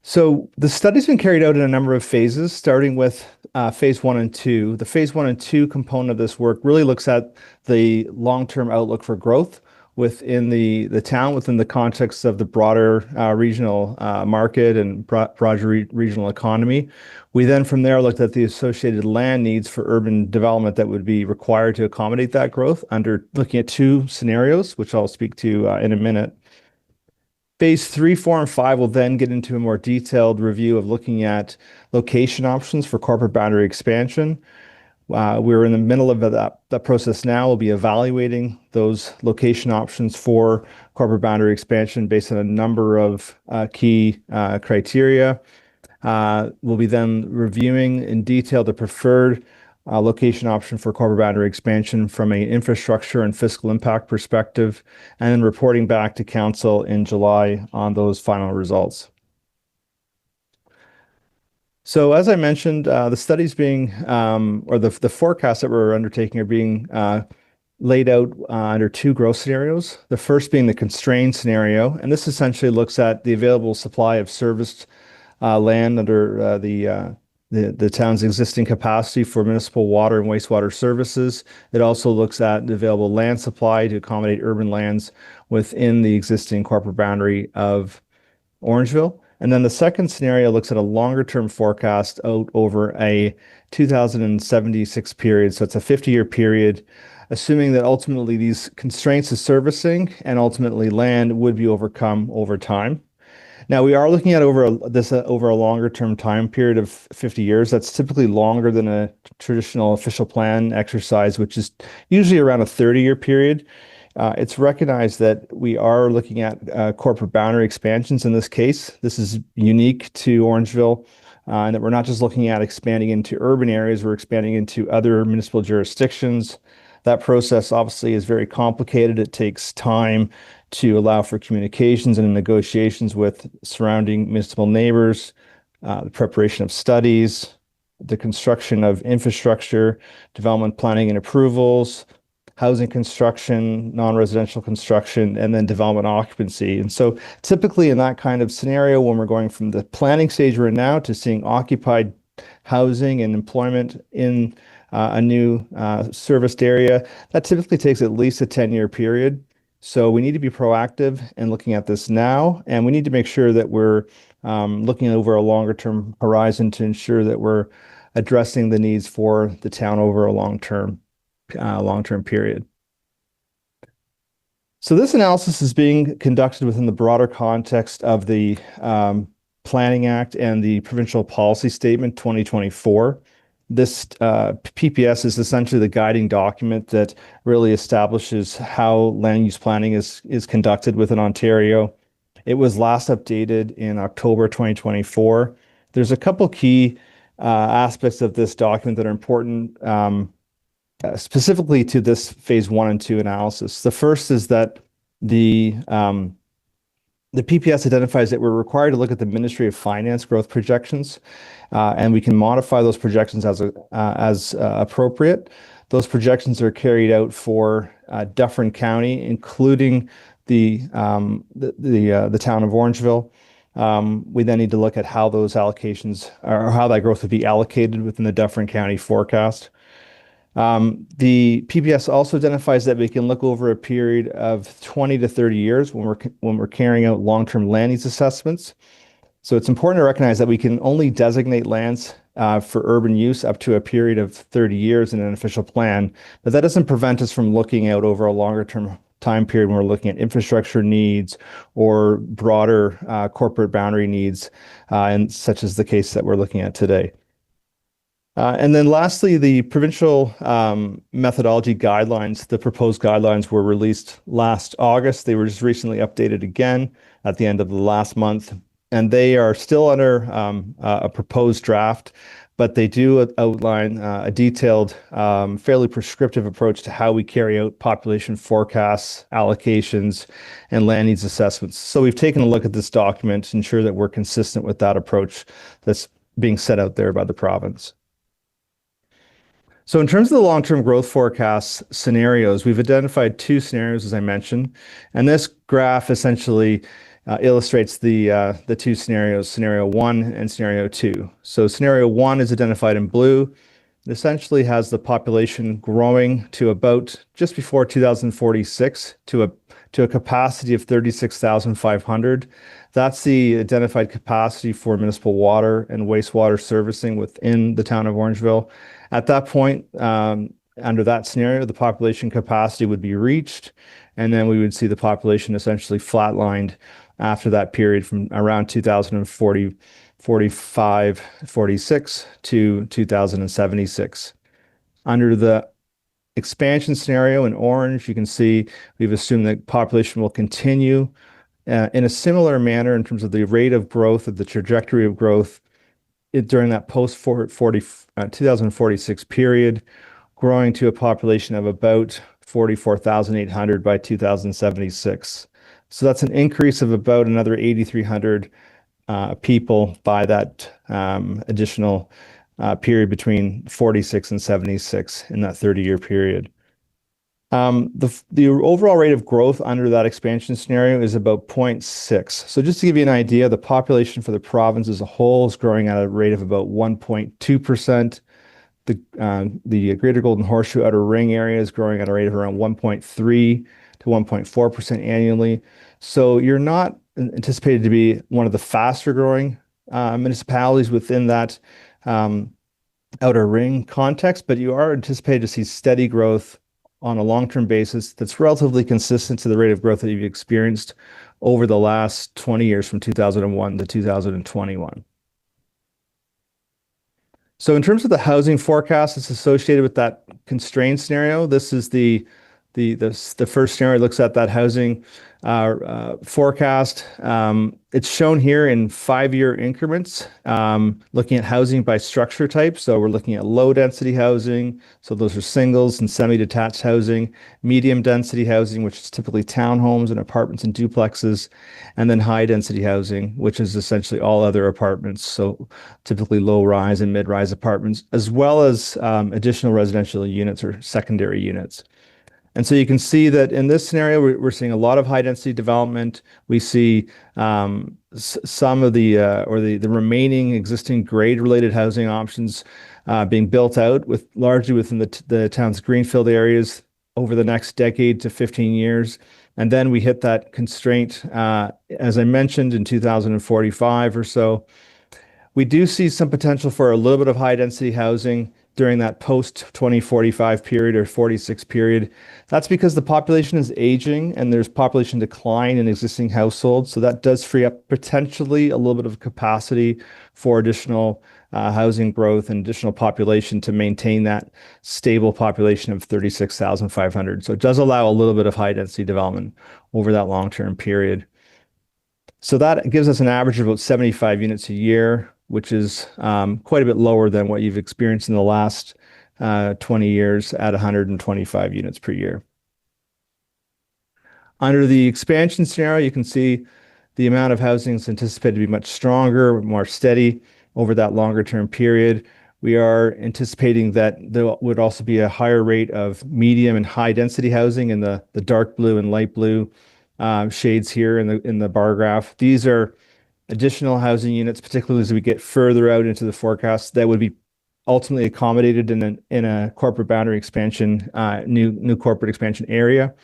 So the study's been carried out in a number of phases, starting with phase 1 and 2. The phase 1 and 2 component of this work really looks at the long-term outlook for growth within the town, within the context of the broader regional market and broader regional economy. We then from there looked at the associated land needs for urban development that would be required to accommodate that growth under looking at 2 scenarios, which I'll speak to in a minute. Phase 3, 4, and 5 will then get into a more detailed review of looking at location options for corporate boundary expansion. We're in the middle of that process now. We'll be evaluating those location options for corporate boundary expansion based on a number of key criteria. We'll be then reviewing in detail the preferred location option for corporate boundary expansion from an infrastructure and fiscal impact perspective, and then reporting back to council in July on those final results. So as I mentioned, the studies being, or the forecasts that we're undertaking are being laid out under 2 growth scenarios. The first being the constrained scenario, and this essentially looks at the available supply of serviced land under the town's existing capacity for municipal water and wastewater services. It also looks at the available land supply to accommodate urban lands within the existing corporate boundary of Orangeville. And then the second scenario looks at a longer-term forecast out over a 2076 period. So it's a 50-year period, assuming that ultimately these constraints of servicing and ultimately land would be overcome over time. Now, we are looking at over a longer-term time period of 50 years. That's typically longer than a traditional official plan exercise, which is usually around a 30-year period. It's recognized that we are looking at corporate boundary expansions in this case. This is unique to Orangeville, and that we're not just looking at expanding into urban areas, we're expanding into other municipal jurisdictions. That process obviously is very complicated. It takes time to allow for communications and negotiations with surrounding municipal neighbors, the preparation of studies, the construction of infrastructure, development planning and approvals, housing construction, non-residential construction, and then development occupancy. And so typically in that kind of scenario, when we're going from the planning stage we're in now to seeing occupied housing and employment in a new serviced area, that typically takes at least a 10-year period. So we need to be proactive in looking at this now, and we need to make sure that we're looking over a longer-term horizon to ensure that we're addressing the needs for the town over a long-term period. So this analysis is being conducted within the broader context of the Planning Act and the Provincial Policy Statement 2024. This PPS is essentially the guiding document that really establishes how land use planning is conducted within Ontario. It was last updated in October 2024 There's a couple key aspects of this document that are important specifically to this phase 1 and 2 analysis. The first is that the PPS identifies that we're required to look at the Ministry of Finance growth projections, and we can modify those projections as appropriate. Those projections are carried out for Dufferin County, including the town of Orangeville. We then need to look at how those allocations or how that growth would be allocated within the Dufferin County forecast. The PPS also identifies that we can look over a period of 20 to 30 years when we're carrying out long-term land use assessments. So it's important to recognize that we can only designate lands for urban use up to a period of 30 years in an official plan, but that doesn't prevent us from looking out over a longer term time period when we're looking at infrastructure needs or broader corporate boundary needs, and such as the case that we're looking at today. And then lastly, the provincial methodology guidelines, the proposed guidelines were released last August. They were just recently updated again at the end of the last month, and they are still under a proposed draft, but they do outline a detailed, fairly prescriptive approach to how we carry out population forecasts, allocations, and land needs assessments. So we've taken a look at this document to ensure that we're consistent with that approach that's being set out there by the province. So in terms of the long-term growth forecast scenarios, we've identified 2 scenarios, as I mentioned, and this graph essentially illustrates the 2 scenarios, scenario 1 and scenario 2. So scenario 1 is identified in blue. It essentially has the population growing to about just before 2046 to a capacity of 36,500. That's the identified capacity for municipal water and wastewater servicing within the town of Orangeville. At that point, under that scenario, the population capacity would be reached, and then we would see the population essentially flatlined after that period from around 2040, 45, 46 to 2076. Under the expansion scenario in orange, you can see we've assumed that population will continue in a similar manner in terms of the rate of growth, of the trajectory of growth during that post-2046 period, growing to a population of about 44,800 by 2076. So that's an increase of about another 8,300 people by that additional period between 46 and 76 in that 30-year period. The overall rate of growth under that expansion scenario is about 0.6. So just to give you an idea, the population for the province as a whole is growing at a rate of about 1.2%. The Greater Golden Horseshoe Outer Ring area is growing at a rate of around 1.3 to 1.4% annually. So you're not anticipated to be one of the faster growing municipalities within that Outer Ring context, but you are anticipated to see steady growth on a long-term basis that's relatively consistent to the rate of growth that you've experienced over the last 20 years from 2001 to 2021. So in terms of the housing forecast that's associated with that constrained scenario, this is the first scenario looks at that housing forecast. It's shown here in 5-year increments, looking at housing by structure type. So we're looking at low density housing. So those are singles and semi-detached housing, medium density housing, which is typically townhomes and apartments and duplexes, and then high density housing, which is essentially all other apartments. So typically low rise and mid rise apartments, as well as additional residential units or secondary units. And so you can see that in this scenario, we're seeing a lot of high density development. We see some of the remaining existing grade related housing options being built out largely within the town's greenfield areas over the next decade to 15 years. And then we hit that constraint, as I mentioned, in 2045 or so. We do see some potential for a little bit of high density housing during that post-2045 period or 46 period. That's because the population is aging and there's population decline in existing households. So that does free up potentially a little bit of capacity for additional housing growth and additional population to maintain that stable population of 36,500. So it does allow a little bit of high density development over that long-term period. So that gives us an average of about 75 units a year. which is quite a bit lower than what you've experienced in the last 20 years at 125 units per year. Under the expansion scenario, you can see the amount of housing is anticipated to be much stronger, more steady over that longer term period. We are anticipating that there would also be a higher rate of medium and high density housing in the dark blue and light blue shades here in the bar graph. These are additional housing units, particularly as we get further out into the forecast, that would be ultimately accommodated in a corporate boundary expansion, new corporate expansion area.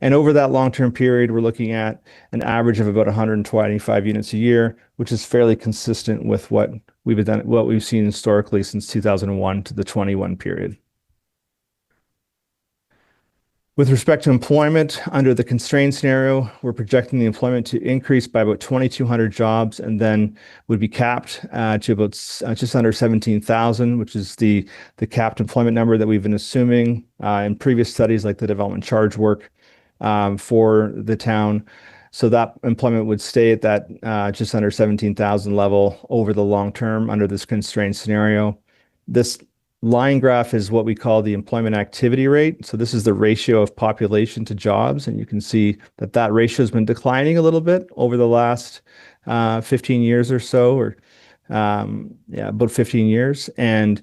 And over that long-term period, we're looking at an average of about 125 units a year, which is fairly consistent with what we've seen historically since 2001 to the 21 period. With respect to employment, under the constrained scenario, we're projecting the employment to increase by about 2,200 jobs and then would be capped to about just under 17,000, which is the capped employment number that we've been assuming in previous studies like the development charge work for the town. So that employment would stay at that just under 17,000 level over the long term under this constrained scenario. This line graph is what we call the employment activity rate. So this is the ratio of population to jobs. And you can see that ratio has been declining a little bit over the last 15 years or so, or about 15 years. And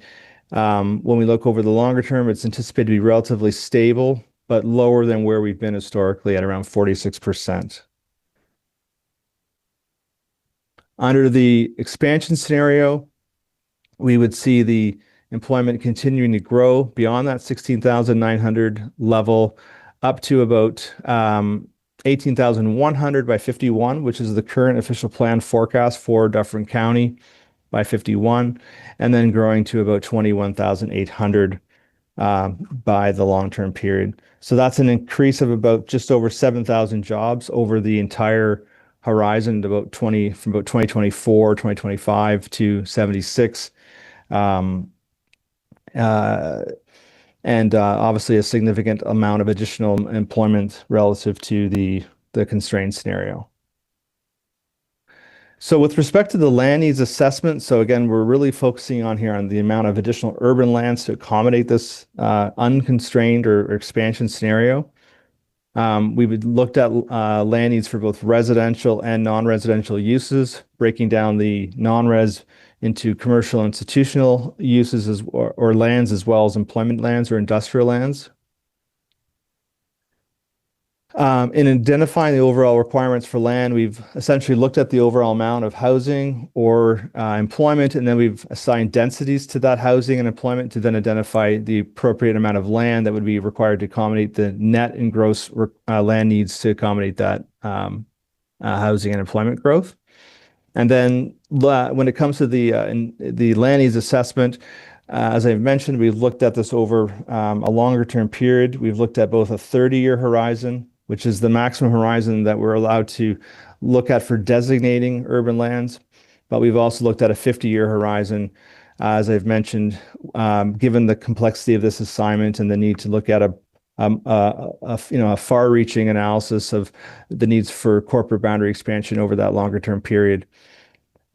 when we look over the longer term, it's anticipated to be relatively stable, but lower than where we've been historically at around 46%. Under the expansion scenario, we would see the employment continuing to grow beyond that 16,900 level up to about 18,100 by 51, which is the current official plan forecast for Dufferin County by 51, and then growing to about 21,800 by the long-term period. So that's an increase of about just over 7,000 jobs over the entire horizon from about 2024, 2025 to 76. And obviously a significant amount of additional employment relative to the constrained scenario. So with respect to the land needs assessment, so again, we're really focusing on here on the amount of additional urban lands to accommodate this unconstrained or expansion scenario. We've looked at land needs for both residential and non-residential uses, breaking down the non-res into commercial institutional uses or lands, as well as employment lands or industrial lands. In identifying the overall requirements for land, we've essentially looked at the overall amount of housing or employment, and then we've assigned densities to that housing and employment to then identify the appropriate amount of land that would be required to accommodate the net and gross land needs to accommodate that housing and employment growth. And then when it comes to the land needs assessment, as I've mentioned, we've looked at this over a longer term period. We've looked at both a 30-year horizon, which is the maximum horizon that we're allowed to look at for designating urban lands. But we've also looked at a 50-year horizon, as I've mentioned, given the complexity of this assignment and the need to look at a far-reaching analysis of the needs for corporate boundary expansion over that longer-term period.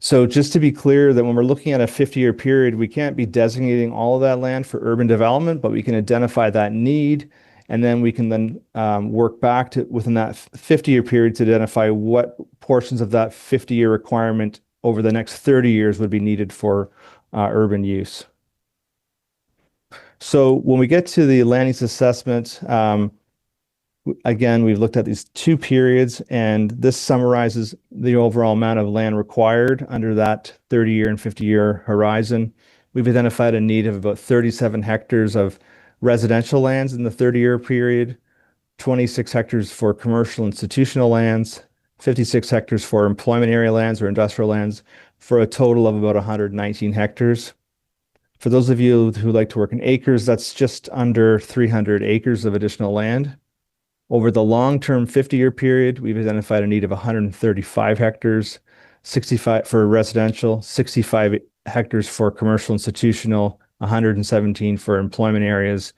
So just to be clear that when we're looking at a 50-year period, we can't be designating all of that land for urban development, but we can identify that need, and then we can then work back to within that 50-year period to identify what portions of that 50-year requirement over the next 30 years would be needed for urban use. So when we get to the land use assessment, again, we've looked at these two periods, and this summarizes the overall amount of land required under that 30-year and 50-year horizon. We've identified a need of about 37 hectares of residential lands in the 30-year period, 26 hectares for commercial institutional lands, 56 hectares for employment area lands or industrial lands, for a total of about 119 hectares. For those of you who like to work in acres, that's just under 300 acres of additional land. Over the long-term 50-year period, we've identified a need of 135 hectares, 65 for residential, 65 hectares for commercial institutional, 117 for employment areas,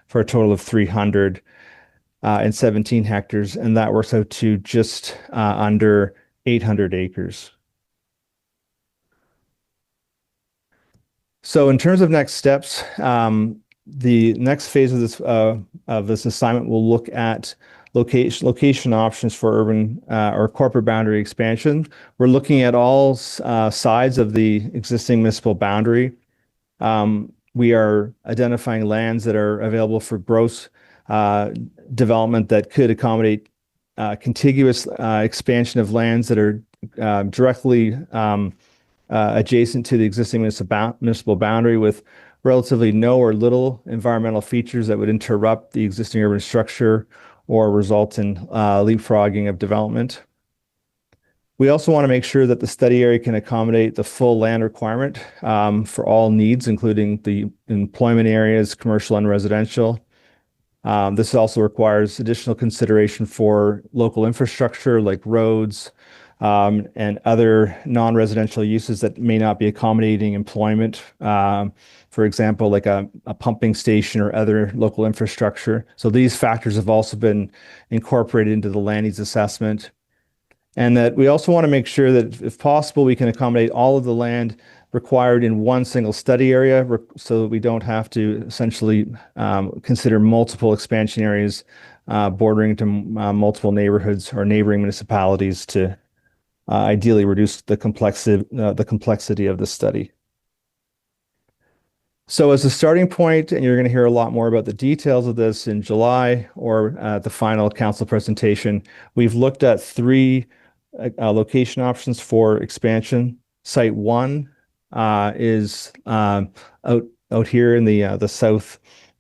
for a total of 317 hectares, and that works out to just under 800 acres. So in terms of next steps, the next phase of this assignment will look at location options for urban or corporate boundary expansion. We're looking at all sides of the existing municipal boundary. We are identifying lands that are available for gross development that could accommodate contiguous expansion of lands that are directly adjacent to the existing municipal boundary with relatively no or little environmental features that would interrupt the existing urban structure or result in leapfrogging of development. We also want to make sure that the study area can accommodate the full land requirement for all needs, including the employment areas, commercial and residential. This also requires additional consideration for local infrastructure like roads and other non-residential uses that may not be accommodating employment. For example, like a pumping station or other local infrastructure. So these factors have also been incorporated into the land needs assessment. And that we also want to make sure that if possible, we can accommodate all of the land required in one single study area so that we don't have to essentially consider multiple expansion areas bordering to multiple neighborhoods or neighboring municipalities to ideally reduce the complexity of the study. So as a starting point, and you're going to hear a lot more about the details of this in July or at the final council presentation, we've looked at 3 location options for expansion. Site 1 is out here in the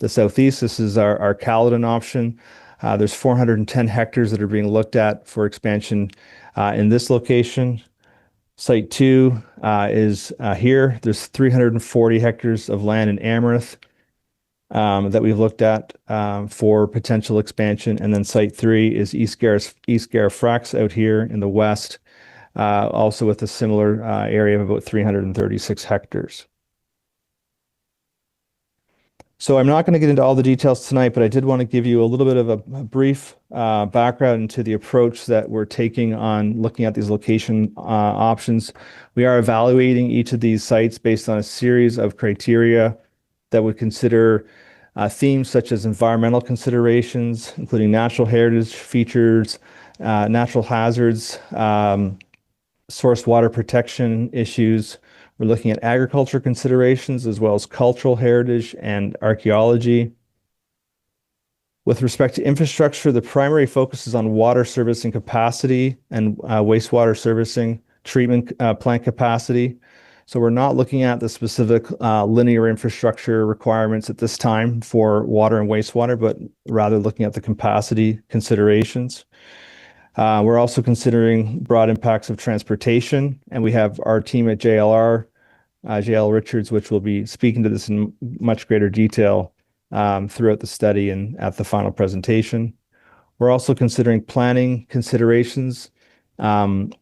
southeast. This is our Caledon option. There's 410 hectares that are being looked at for expansion in this location. Site 2 is here. There's 340 hectares of land in Amherst that we've looked at for potential expansion. And then Site 3 is East Garifrax out here in the west, also with a similar area of about 336 hectares. So I'm not going to get into all the details tonight, but I did want to give you a little bit of a brief background into the approach that we're taking on looking at these location options. We are evaluating each of these sites based on a series of criteria that would consider themes such as environmental considerations, including natural heritage features, natural hazards, source water protection issues. We're looking at agriculture considerations as well as cultural heritage and archaeology. With respect to infrastructure, the primary focus is on water servicing capacity and wastewater servicing treatment plant capacity. So we're not looking at the specific linear infrastructure requirements at this time for water and wastewater, but rather looking at the capacity considerations. We're also considering broad impacts of transportation, and we have our team at JLR, JL Richards, which will be speaking to this in much greater detail throughout the study and at the final presentation. We're also considering planning considerations. Some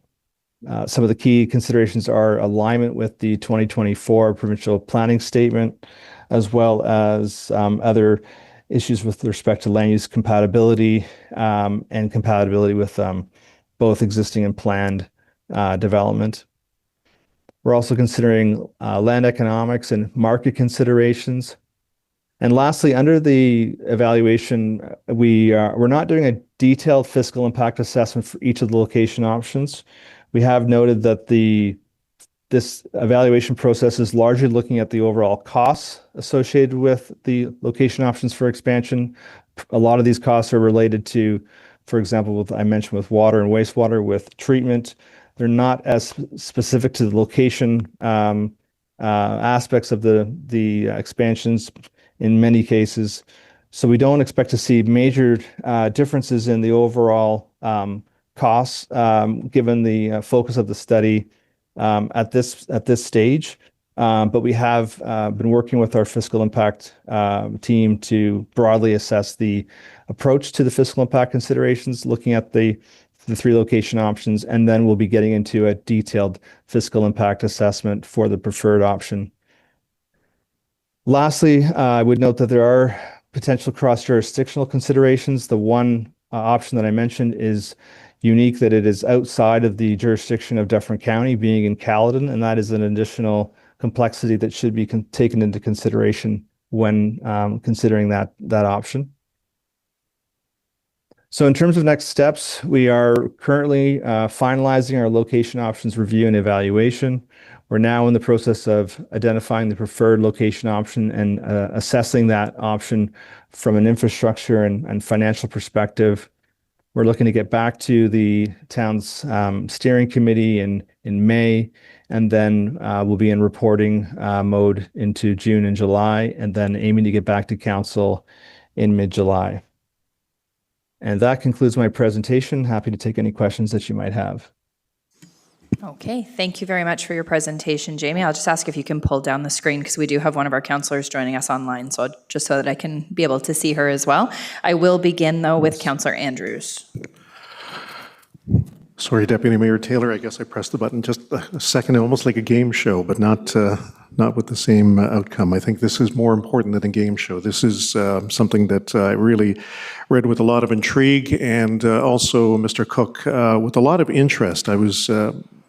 of the key considerations are alignment with the 2024 provincial planning statement, as well as other issues with respect to land use compatibility and compatibility with both existing and planned development. We're also considering land economics and market considerations. And lastly, under the evaluation, we're not doing a detailed fiscal impact assessment for each of the location options. We have noted that this evaluation process is largely looking at the overall costs associated with the location options for expansion. A lot of these costs are related to, for example, I mentioned with water and wastewater, with treatment. They're not as specific to the location aspects of the expansions in many cases. So we don't expect to see major differences in the overall costs given the focus of the study at this stage, but we have been working with our fiscal impact team to broadly assess the approach to the fiscal impact considerations, looking at the 3 location options, and then we'll be getting into a detailed fiscal impact assessment for the preferred option. Lastly, I would note that there are potential cross-jurisdictional considerations. The one option that I mentioned is unique, that it is outside of the jurisdiction of Dufferin County, being in Caledon, and that is an additional complexity that should be taken into consideration when considering that option. So in terms of next steps, we are currently finalizing our location options review and evaluation. We're now in the process of identifying the preferred location option and assessing that option from an infrastructure and financial perspective. We're looking to get back to the town's steering committee in May, and then we'll be in reporting mode into June and July, and then aiming to get back to council in mid-July. And that concludes my presentation. Happy to take any questions that you might have. Okay, thank you very much for your presentation, Jamie. I'll just ask if you can pull down the screen because we do have one of our councillors joining us online, so just so that I can be able to see her as well. I will begin, though, with Councillor Andrews. Sorry, Deputy Mayor Taylor, I guess I pressed the button just a second, almost like a game show, but not with the same outcome. I think this is more important than a game show. This is something that I really read with a lot of intrigue, and also Mr. Cook with a lot of interest. I was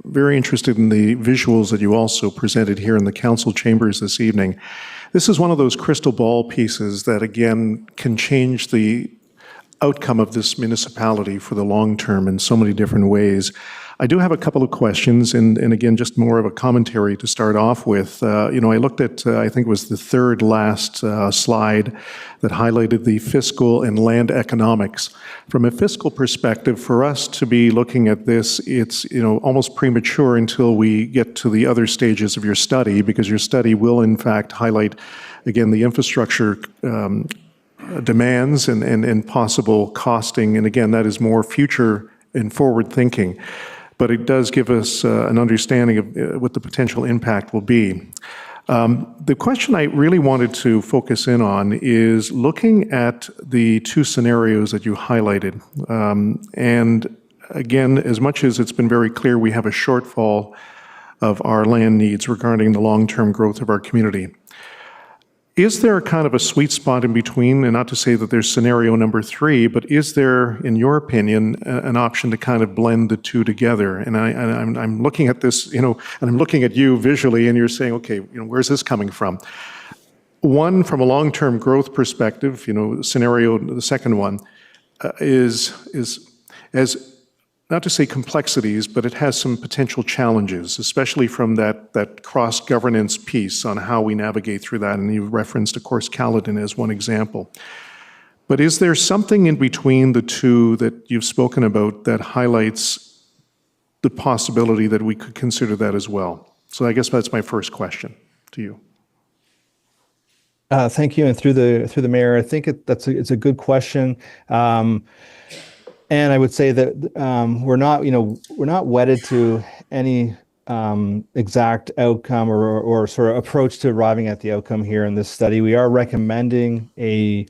very interested in the visuals that you also presented here in the council chambers this evening. This is one of those crystal ball pieces that, again, can change the outcome of this municipality for the long term in so many different ways. I do have a couple of questions, and again, just more of a commentary to start off with. I looked at, I think it was the third last slide that highlighted the fiscal and land economics. From a fiscal perspective, for us to be looking at this, it's almost premature until we get to the other stages of your study, because your study will in fact highlight, again, the infrastructure demands and possible costing. And again, that is more future and forward thinking. But it does give us an understanding of what the potential impact will be. The question I really wanted to focus in on is looking at the two scenarios that you highlighted. And again, as much as it's been very clear we have a shortfall of our land needs regarding the long-term growth of our community, is there kind of a sweet spot in between? And not to say that there's scenario number 3, but is there, in your opinion, an option to kind of blend the two together? And I'm looking at this, and I'm looking at you visually, and you're saying, okay, where's this coming from? One, from a long-term growth perspective, scenario, the second one, is as, not to say complexities, but it has some potential challenges, especially from that cross-governance piece on how we navigate through that. And you referenced, of course, Caledon as one example. But is there something in between the two that you've spoken about that highlights the possibility that we could consider that as well? So I guess that's my first question to you. Thank you, and through the mayor, I think it's a good question. And I would say that we're not wedded to any exact outcome or sort of approach to arriving at the outcome here in this study. We are recommending a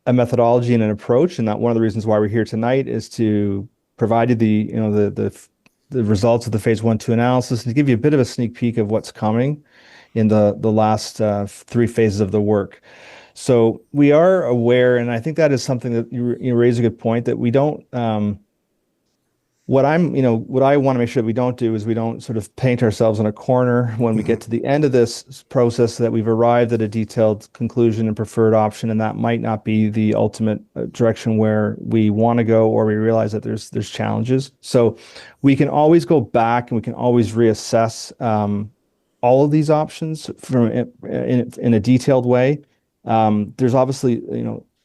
methodology and an approach, and that one of the reasons why we're here tonight is to provide you the results of the phase 1-2 analysis and to give you a bit of a sneak peek of what's coming in the last 3 phases of the work. So we are aware, and I think that is something that you raise a good point, that we don't, what I want to make sure that we don't do is we don't sort of paint ourselves in a corner when we get to the end of this process, that we've arrived at a detailed conclusion and preferred option, and that might not be the ultimate direction where we want to go, or we realize that there's challenges. So we can always go back and we can always reassess all of these options in a detailed way. There's obviously,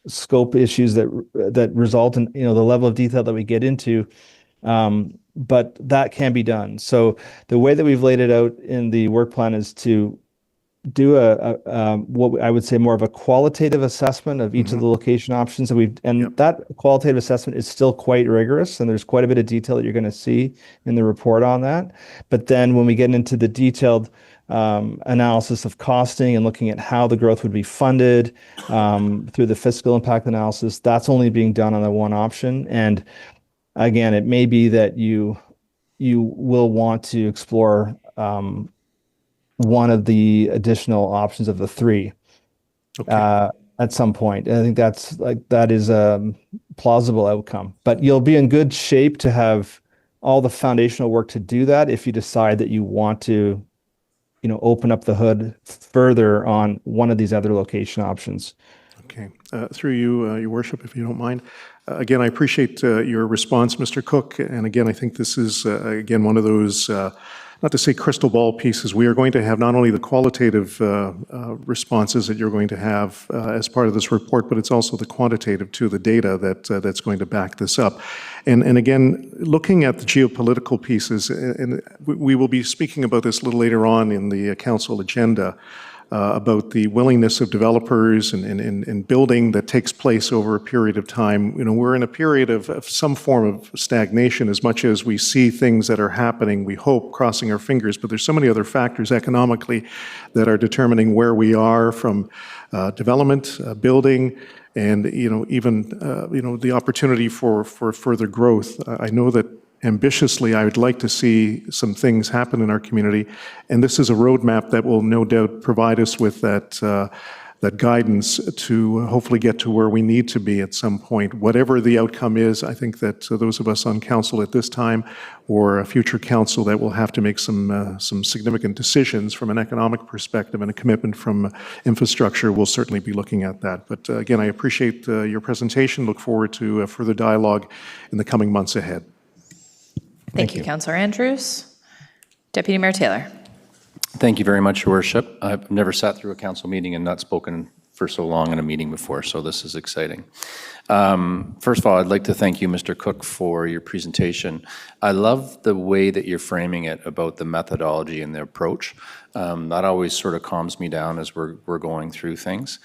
scope issues that result in, the level of detail that we get into, but that can be done. So the way that we've laid it out in the work plan is to do what I would say more of a qualitative assessment of each of the location options that that qualitative assessment is still quite rigorous, and there's quite a bit of detail that you're going to see in the report on that. But then when we get into the detailed analysis of costing and looking at how the growth would be funded through the fiscal impact analysis, that's only being done on the one option. And again, it may be that you will want to explore one of the additional options of the 3 at some point. And I think that is a plausible outcome. But you'll be in good shape to have all the foundational work to do that if you decide that you want to open up the hood further on one of these other location options. Okay. Through you, Your Worship, if you don't mind. Again, I appreciate your response, Mr. Cook. And again, I think this is, again, one of those, not to say crystal ball pieces. We are going to have not only the qualitative responses that you're going to have as part of this report, but it's also the quantitative too, the data that's going to back this up. And again, looking at the geopolitical pieces, and we will be speaking about this a little later on in the council agenda, about the willingness of developers and building that takes place over a period of time. We're in a period of some form of stagnation as much as we see things that are happening, we hope, crossing our fingers, but there's so many other factors economically that are determining where we are from development, building, and even the opportunity for further growth. I know that ambitiously, I would like to see some things happen in our community, and this is a roadmap that will no doubt provide us with that guidance to hopefully get to where we need to be at some point. Whatever the outcome is, I think that those of us on council at this time or a future council that will have to make some significant decisions from an economic perspective and a commitment from infrastructure will certainly be looking at that. But again, I appreciate your presentation. Look forward to further dialogue in the coming months ahead. Thank you, Councillor Andrews. Deputy Mayor Taylor. Thank you very much, Your Worship. I've never sat through a council meeting and not spoken for so long in a meeting before, so this is exciting. First of all, I'd like to thank you, Mr. Cook, for your presentation. I love the way that you're framing it about the methodology and the approach. That always sort of calms me down as we're going through things.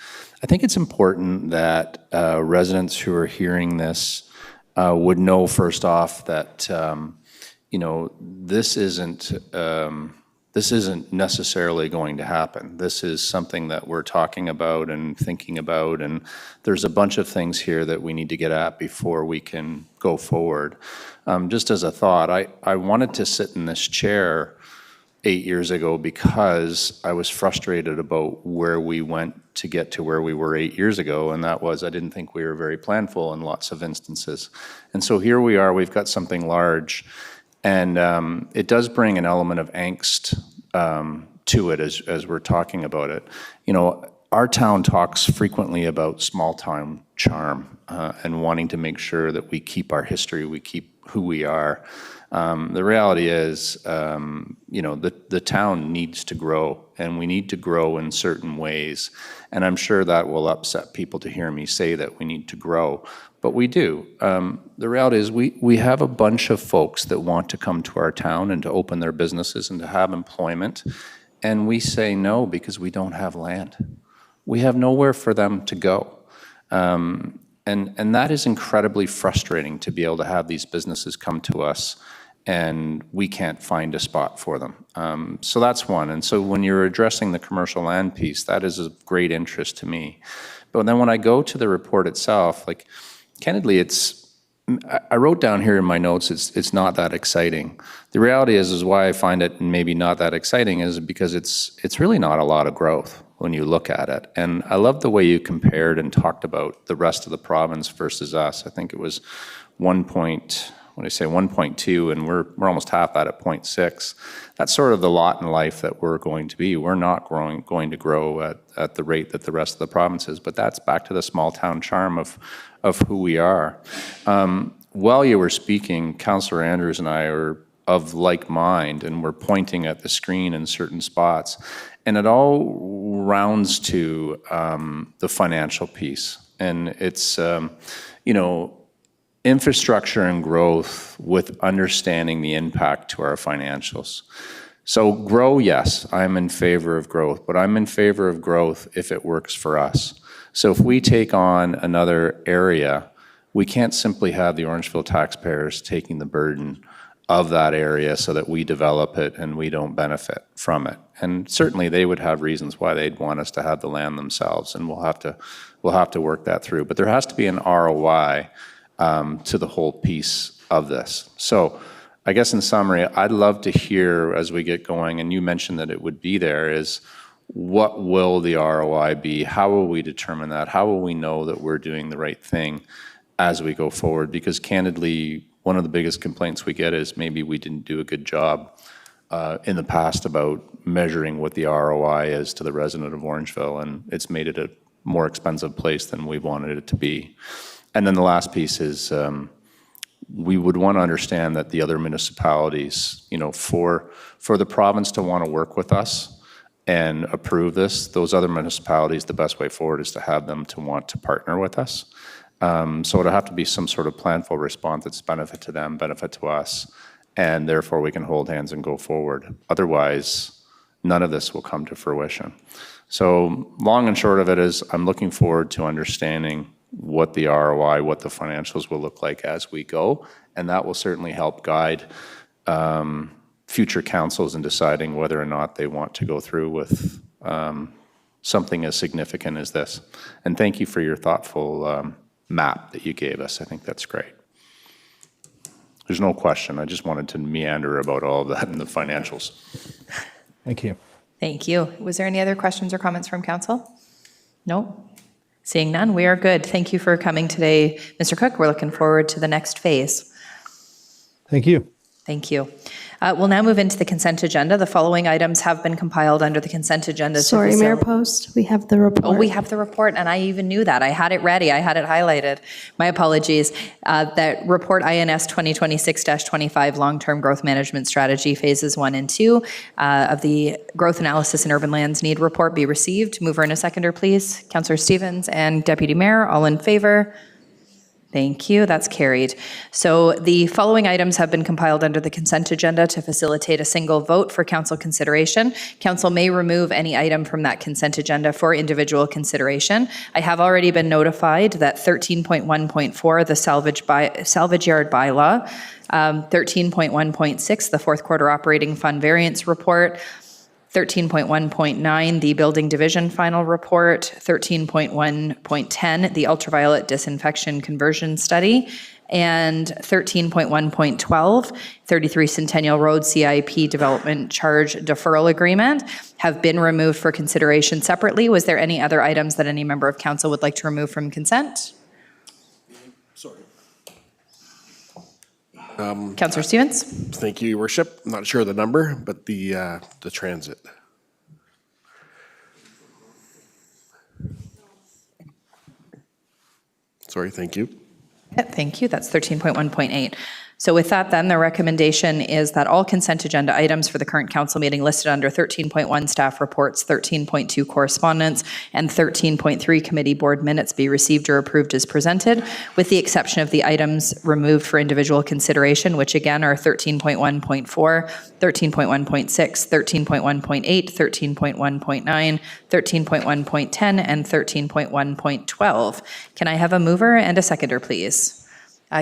I think it's important that residents who are hearing this would know, first off, that this isn't necessarily going to happen. This is something that we're talking about and thinking about, and there's a bunch of things here that we need to get at before we can go forward. Just as a thought, I wanted to sit in this chair 8 years ago because I was frustrated about where we went to get to where we were 8 years ago, and that was I didn't think we were very planful in lots of instances. And so here we are, we've got something large, and it does bring an element of angst to it as we're talking about it. Our town talks frequently about small town charm and wanting to make sure that we keep our history, we keep who we are. The reality is, the town needs to grow, and we need to grow in certain ways. And I'm sure that will upset people to hear me say that we need to grow, but we do. The reality is we have a bunch of folks that want to come to our town and to open their businesses and to have employment, and we say no because we don't have land. We have nowhere for them to go. And that is incredibly frustrating to be able to have these businesses come to us and we can't find a spot for them. So that's one. And so when you're addressing the commercial land piece, that is of great interest to me. But then when I go to the report itself, candidly, I wrote down here in my notes, it's not that exciting. The reality is why I find it maybe not that exciting is because it's really not a lot of growth when you look at it. And I love the way you compared and talked about the rest of the province versus us. I think it was 1.2, and we're almost half that at 0.6. That's sort of the lot in life that we're going to be. We're not going to grow at the rate that the rest of the province is, but that's back to the small town charm of who we are. While you were speaking, Councillor Andrews and I are of like mind, and we're pointing at the screen in certain spots, and it all rounds to the financial piece. And it's, infrastructure and growth with understanding the impact to our financials. So grow, yes, I'm in favor of growth, but I'm in favor of growth if it works for us. So if we take on another area, we can't simply have the Orangeville taxpayers taking the burden of that area so that we develop it and we don't benefit from it. And certainly they would have reasons why they'd want us to have the land themselves, and we'll have to work that through. But there has to be an ROI to the whole piece of this. So I guess in summary, I'd love to hear as we get going, and you mentioned that it would be there, is what will the ROI be? How will we determine that? How will we know that we're doing the right thing as we go forward? Because candidly, one of the biggest complaints we get is maybe we didn't do a good job in the past about measuring what the ROI is to the resident of Orangeville, and it's made it a more expensive place than we wanted it to be. And then the last piece is we would want to understand that the other municipalities, for the province to want to work with us and approve this, those other municipalities, the best way forward is to have them to want to partner with us. So it'll have to be some sort of planful response that's benefit to them, benefit to us, and therefore we can hold hands and go forward. Otherwise, none of this will come to fruition. So long and short of it is I'm looking forward to understanding what the ROI, what the financials will look like as we go, and that will certainly help guide future councils in deciding whether or not they want to go through with something as significant as this. And thank you for your thoughtful map that you gave us. I think that's great. There's no question. I just wanted to meander about all of that in the financials. Thank you. Thank you. Was there any other questions or comments from council? No? Seeing none, we are good. Thank you for coming today, Mr. Cook. We're looking forward to the next phase. Thank you. Thank you. We'll now move into the consent agenda. The following items have been compiled under the consent agenda. Sorry, Mayor Post, we have the report. Oh, we have the report, and I even knew that. I had it ready. I had it highlighted. My apologies. That report INS 2026-25 Long-Term Growth Management Strategy Phases 1 and 2 of the Growth Analysis and Urban Lands Need Report be received. Mover and a seconder, please. Councillor Stevens and Deputy Mayor, all in favor? Thank you. That's carried. So the following items have been compiled under the consent agenda to facilitate a single vote for council consideration. Council may remove any item from that consent agenda for individual consideration. I have already been notified that 13.1.4, the salvage yard bylaw, 13.1.6, the fourth quarter operating fund variance report, 13.1.9, the building division final report, 13.1.10, the ultraviolet disinfection conversion study, and 13.1.12, 33 Centennial Road CIP development charge deferral agreement have been removed for consideration separately. Was there any other items that any member of council would like to remove from consent? Sorry. Councillor Stevens? Thank you, Your Worship. I'm not sure of the number, but the transit. Sorry, thank you. Yeah, thank you. That's 13.1.8. So with that, then, the recommendation is that all consent agenda items for the current council meeting listed under 13.1 staff reports, 13.2 correspondence, and 13.3 committee board minutes be received or approved as presented, with the exception of the items removed for individual consideration, which again are 13.1.4, 13.1.6, 13.1.8, 13.1.9, 13.1.10, and 13.1.12. Can I have a mover and a seconder, please?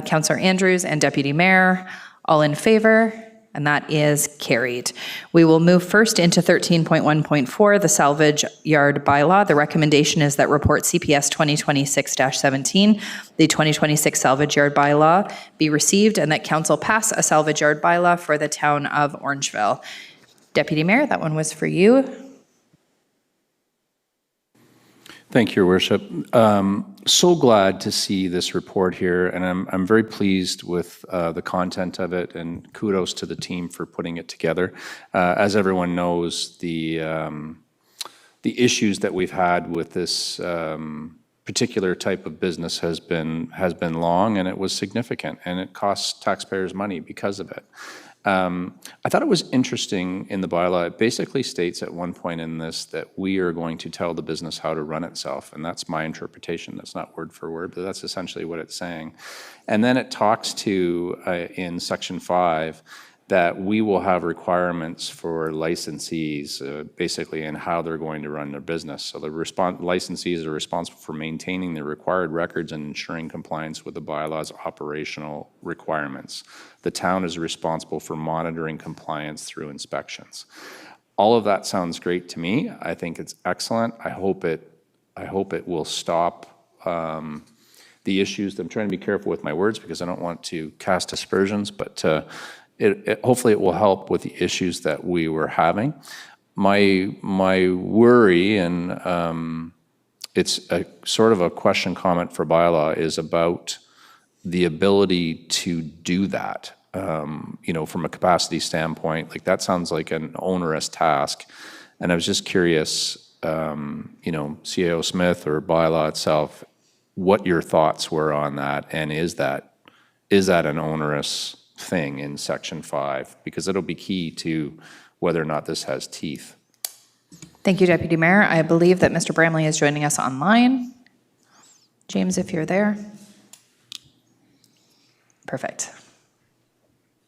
Councillor Andrews and Deputy Mayor, all in favor, and that is carried. We will move first into 13.1.4, the salvage yard bylaw. The recommendation is that report CPS 2026-17, the 2026 salvage yard bylaw, be received and that council pass a salvage yard bylaw for the town of Orangeville. Deputy Mayor, that one was for you. Thank you, Your Worship. So glad to see this report here, and I'm very pleased with the content of it, and kudos to the team for putting it together. As everyone knows, the issues that we've had with this particular type of business has been long, and it was significant, and it costs taxpayers money because of it. I thought it was interesting in the bylaw. It basically states at one point in this that we are going to tell the business how to run itself, and that's my interpretation. That's not word for word, but that's essentially what it's saying. And then it talks to, in section 5, that we will have requirements for licensees, basically, in how they're going to run their business. So the licensees are responsible for maintaining the required records and ensuring compliance with the bylaw's operational requirements. The town is responsible for monitoring compliance through inspections. All of that sounds great to me. I think it's excellent. I hope it will stop the issues. I'm trying to be careful with my words because I don't want to cast aspersions, but hopefully it will help with the issues that we were having. My worry, and it's a sort of a question comment for bylaw, is about the ability to do that. from a capacity standpoint, like that sounds like an onerous task. And I was just curious, CAO Smith or bylaw itself, what your thoughts were on that, and is that an onerous thing in Section 5? Because it'll be key to whether or not this has teeth. Thank you, Deputy Mayor. I believe that Mr. Bramley is joining us online. James, if you're there. Perfect.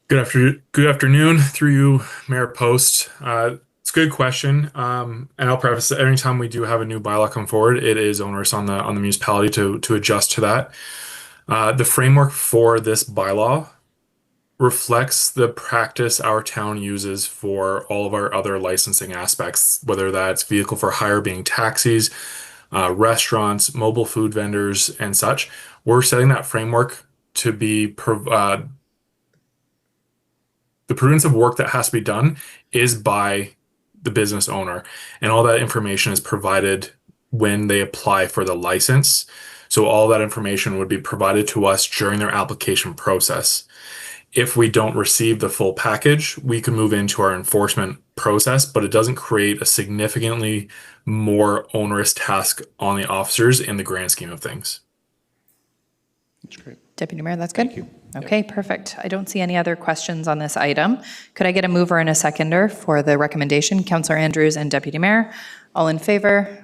Good afternoon, through you, Mayor Post. It's a good question, and I'll preface that anytime we do have a new bylaw come forward, it is onerous on the municipality to adjust to that. The framework for this bylaw reflects the practice our town uses for all of our other licensing aspects, whether that's vehicle for hire being taxis, restaurants, mobile food vendors, and such. We're setting that framework to be the prudence of work that has to be done is by the business owner, and all that information is provided when they apply for the license. So all that information would be provided to us during their application process. If we don't receive the full package, we can move into our enforcement process, but it doesn't create a significantly more onerous task on the officers in the grand scheme of things. That's great. Deputy Mayor, that's good? Thank you. Okay, perfect. I don't see any other questions on this item. Could I get a mover and a seconder for the recommendation? Councillor Andrews and Deputy Mayor, all in favor?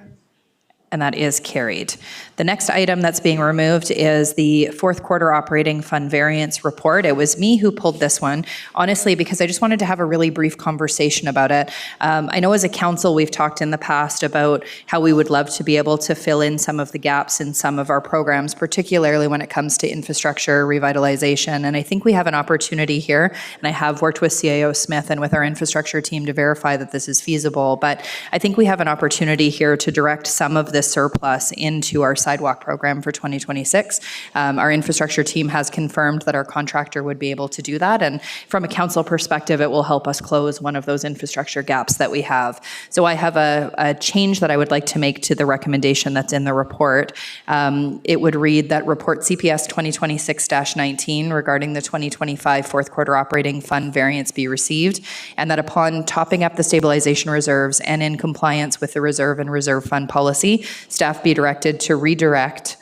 And that is carried. The next item that's being removed is the fourth quarter operating fund variance report. It was me who pulled this one, honestly, because I just wanted to have a really brief conversation about it. I know as a council, we've talked in the past about how we would love to be able to fill in some of the gaps in some of our programs, particularly when it comes to infrastructure revitalization. And I think we have an opportunity here, and I have worked with CAO Smith and with our infrastructure team to verify that this is feasible. But I think we have an opportunity here to direct some of this surplus into our sidewalk program for 2026. Our infrastructure team has confirmed that our contractor would be able to do that. And from a council perspective, it will help us close one of those infrastructure gaps that we have. So I have a change that I would like to make to the recommendation that's in the report. It would read that report CPS 2026-19 regarding the 2025 fourth quarter operating fund variance be received, and that upon topping up the stabilization reserves and in compliance with the reserve and reserve fund policy, staff be directed to redirect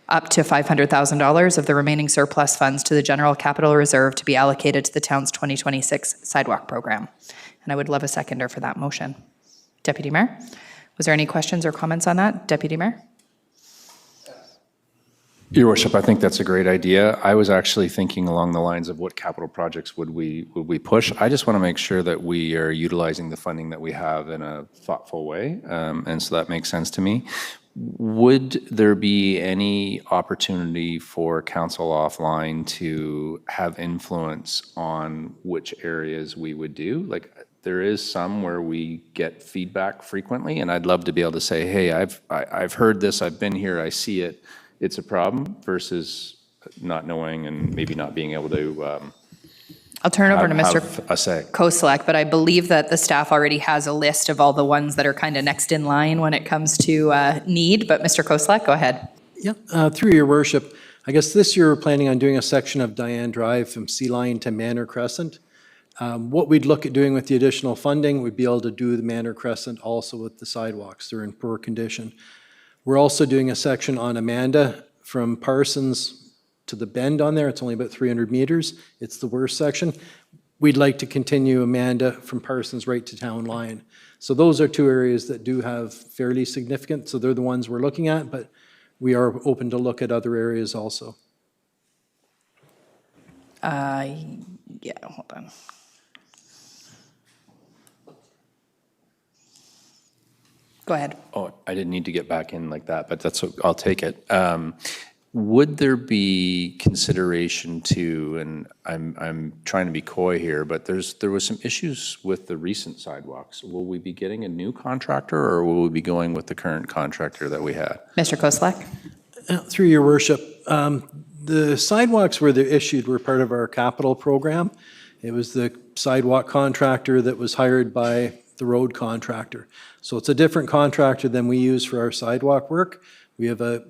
up to $500,000 of the remaining surplus funds to the general capital reserve to be allocated to the town's 2026 sidewalk program. And I would love a seconder for that motion. Deputy Mayor, was there any questions or comments on that? Deputy Mayor? Your Worship, I think that's a great idea. I was actually thinking along the lines of what capital projects would we push. I just want to make sure that we are utilizing the funding that we have in a thoughtful way, and so that makes sense to me. Would there be any opportunity for council offline to have influence on which areas we would do? Like, there is some where we get feedback frequently, and I'd love to be able to say, hey, I've heard this, I've been here, I see it. It's a problem, versus not knowing and maybe not being able to I'll turn it over to have Mr. a say. Koselleck, but I believe that the staff already has a list of all the ones that are kind of next in line when it comes to need. But Mr. Koselleck, go ahead. Yeah, through your worship, I guess this year we're planning on doing a section of Diane Drive from Sea Line to Manor Crescent. What we'd look at doing with the additional funding, we'd be able to do the Manor Crescent also with the sidewalks. They're in poor condition. We're also doing a section on Amanda from Parsons to the bend on there. It's only about 300 meters. It's the worst section. We'd like to continue Amanda from Parsons right to Town Line. So those are two areas that do have fairly significant, so they're the ones we're looking at, but we are open to look at other areas also. Yeah, hold on. Go ahead. Oh, I didn't need to get back in like that, but I'll take it. Would there be consideration to, and I'm trying to be coy here, but there was some issues with the recent sidewalks. Will we be getting a new contractor, or will we be going with the current contractor that we had? Mr. Koselleck? Through your worship, the sidewalks were issued were part of our capital program. It was the sidewalk contractor that was hired by the road contractor. So it's a different contractor than we use for our sidewalk work. We have a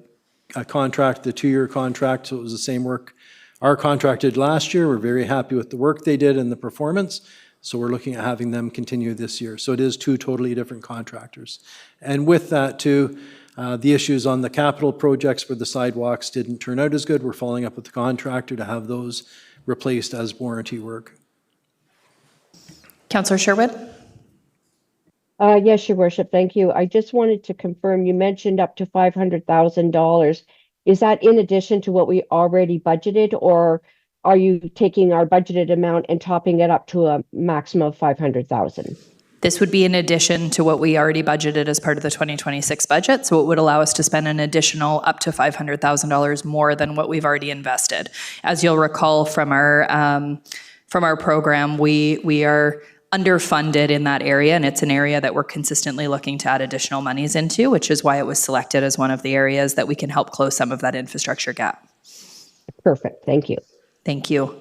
contract, the 2-year contract, so it was the same work our contract did last year. We're very happy with the work they did and the performance. So we're looking at having them continue this year. So it is two totally different contractors. And with that too, the issues on the capital projects where the sidewalks didn't turn out as good, we're following up with the contractor to have those replaced as warranty work. Councillor Sherwood? Yes, Your Worship, thank you. I just wanted to confirm, you mentioned up to $500,000. Is that in addition to what we already budgeted, or are you taking our budgeted amount and topping it up to a maximum of $500,000? This would be in addition to what we already budgeted as part of the 2026 budget, so it would allow us to spend an additional up to $500,000 more than what we've already invested. As you'll recall from our program, we are underfunded in that area, and it's an area that we're consistently looking to add additional monies into, which is why it was selected as one of the areas that we can help close some of that infrastructure gap. Perfect, thank you. Thank you.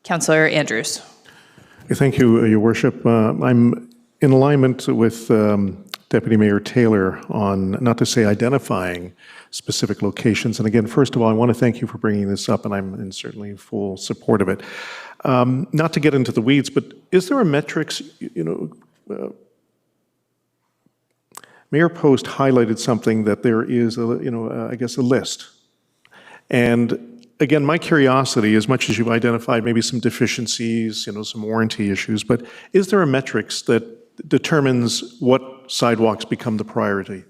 Councillor Andrews. Thank you, Your Worship. I'm in alignment with Deputy Mayor Taylor on, not to say identifying specific locations. And again, first of all, I want to thank you for bringing this up, and I'm in certainly full support of it. Not to get into the weeds, but is there a metrics, Mayor Post highlighted something that there is, I guess a list. And again, my curiosity, as much as you've identified maybe some deficiencies, some warranty issues, but is there a metrics that determines what sidewalks become the priority?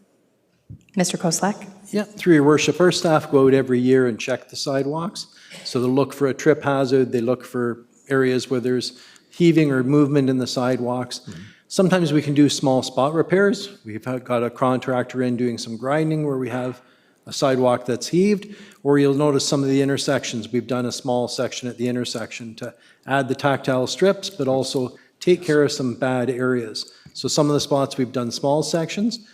Mr. Koslak? Yeah, through your worship, our staff go out every year and check the sidewalks. So they look for a trip hazard, they look for areas where there's heaving or movement in the sidewalks. Mm-hmm. Sometimes we can do small spot repairs. We've got a contractor in doing some grinding where we have a sidewalk that's heaved, or you'll notice some of the intersections. We've done a small section at the intersection to add the tactile strips, but also take care of some bad areas. So some of the spots we've done small sections.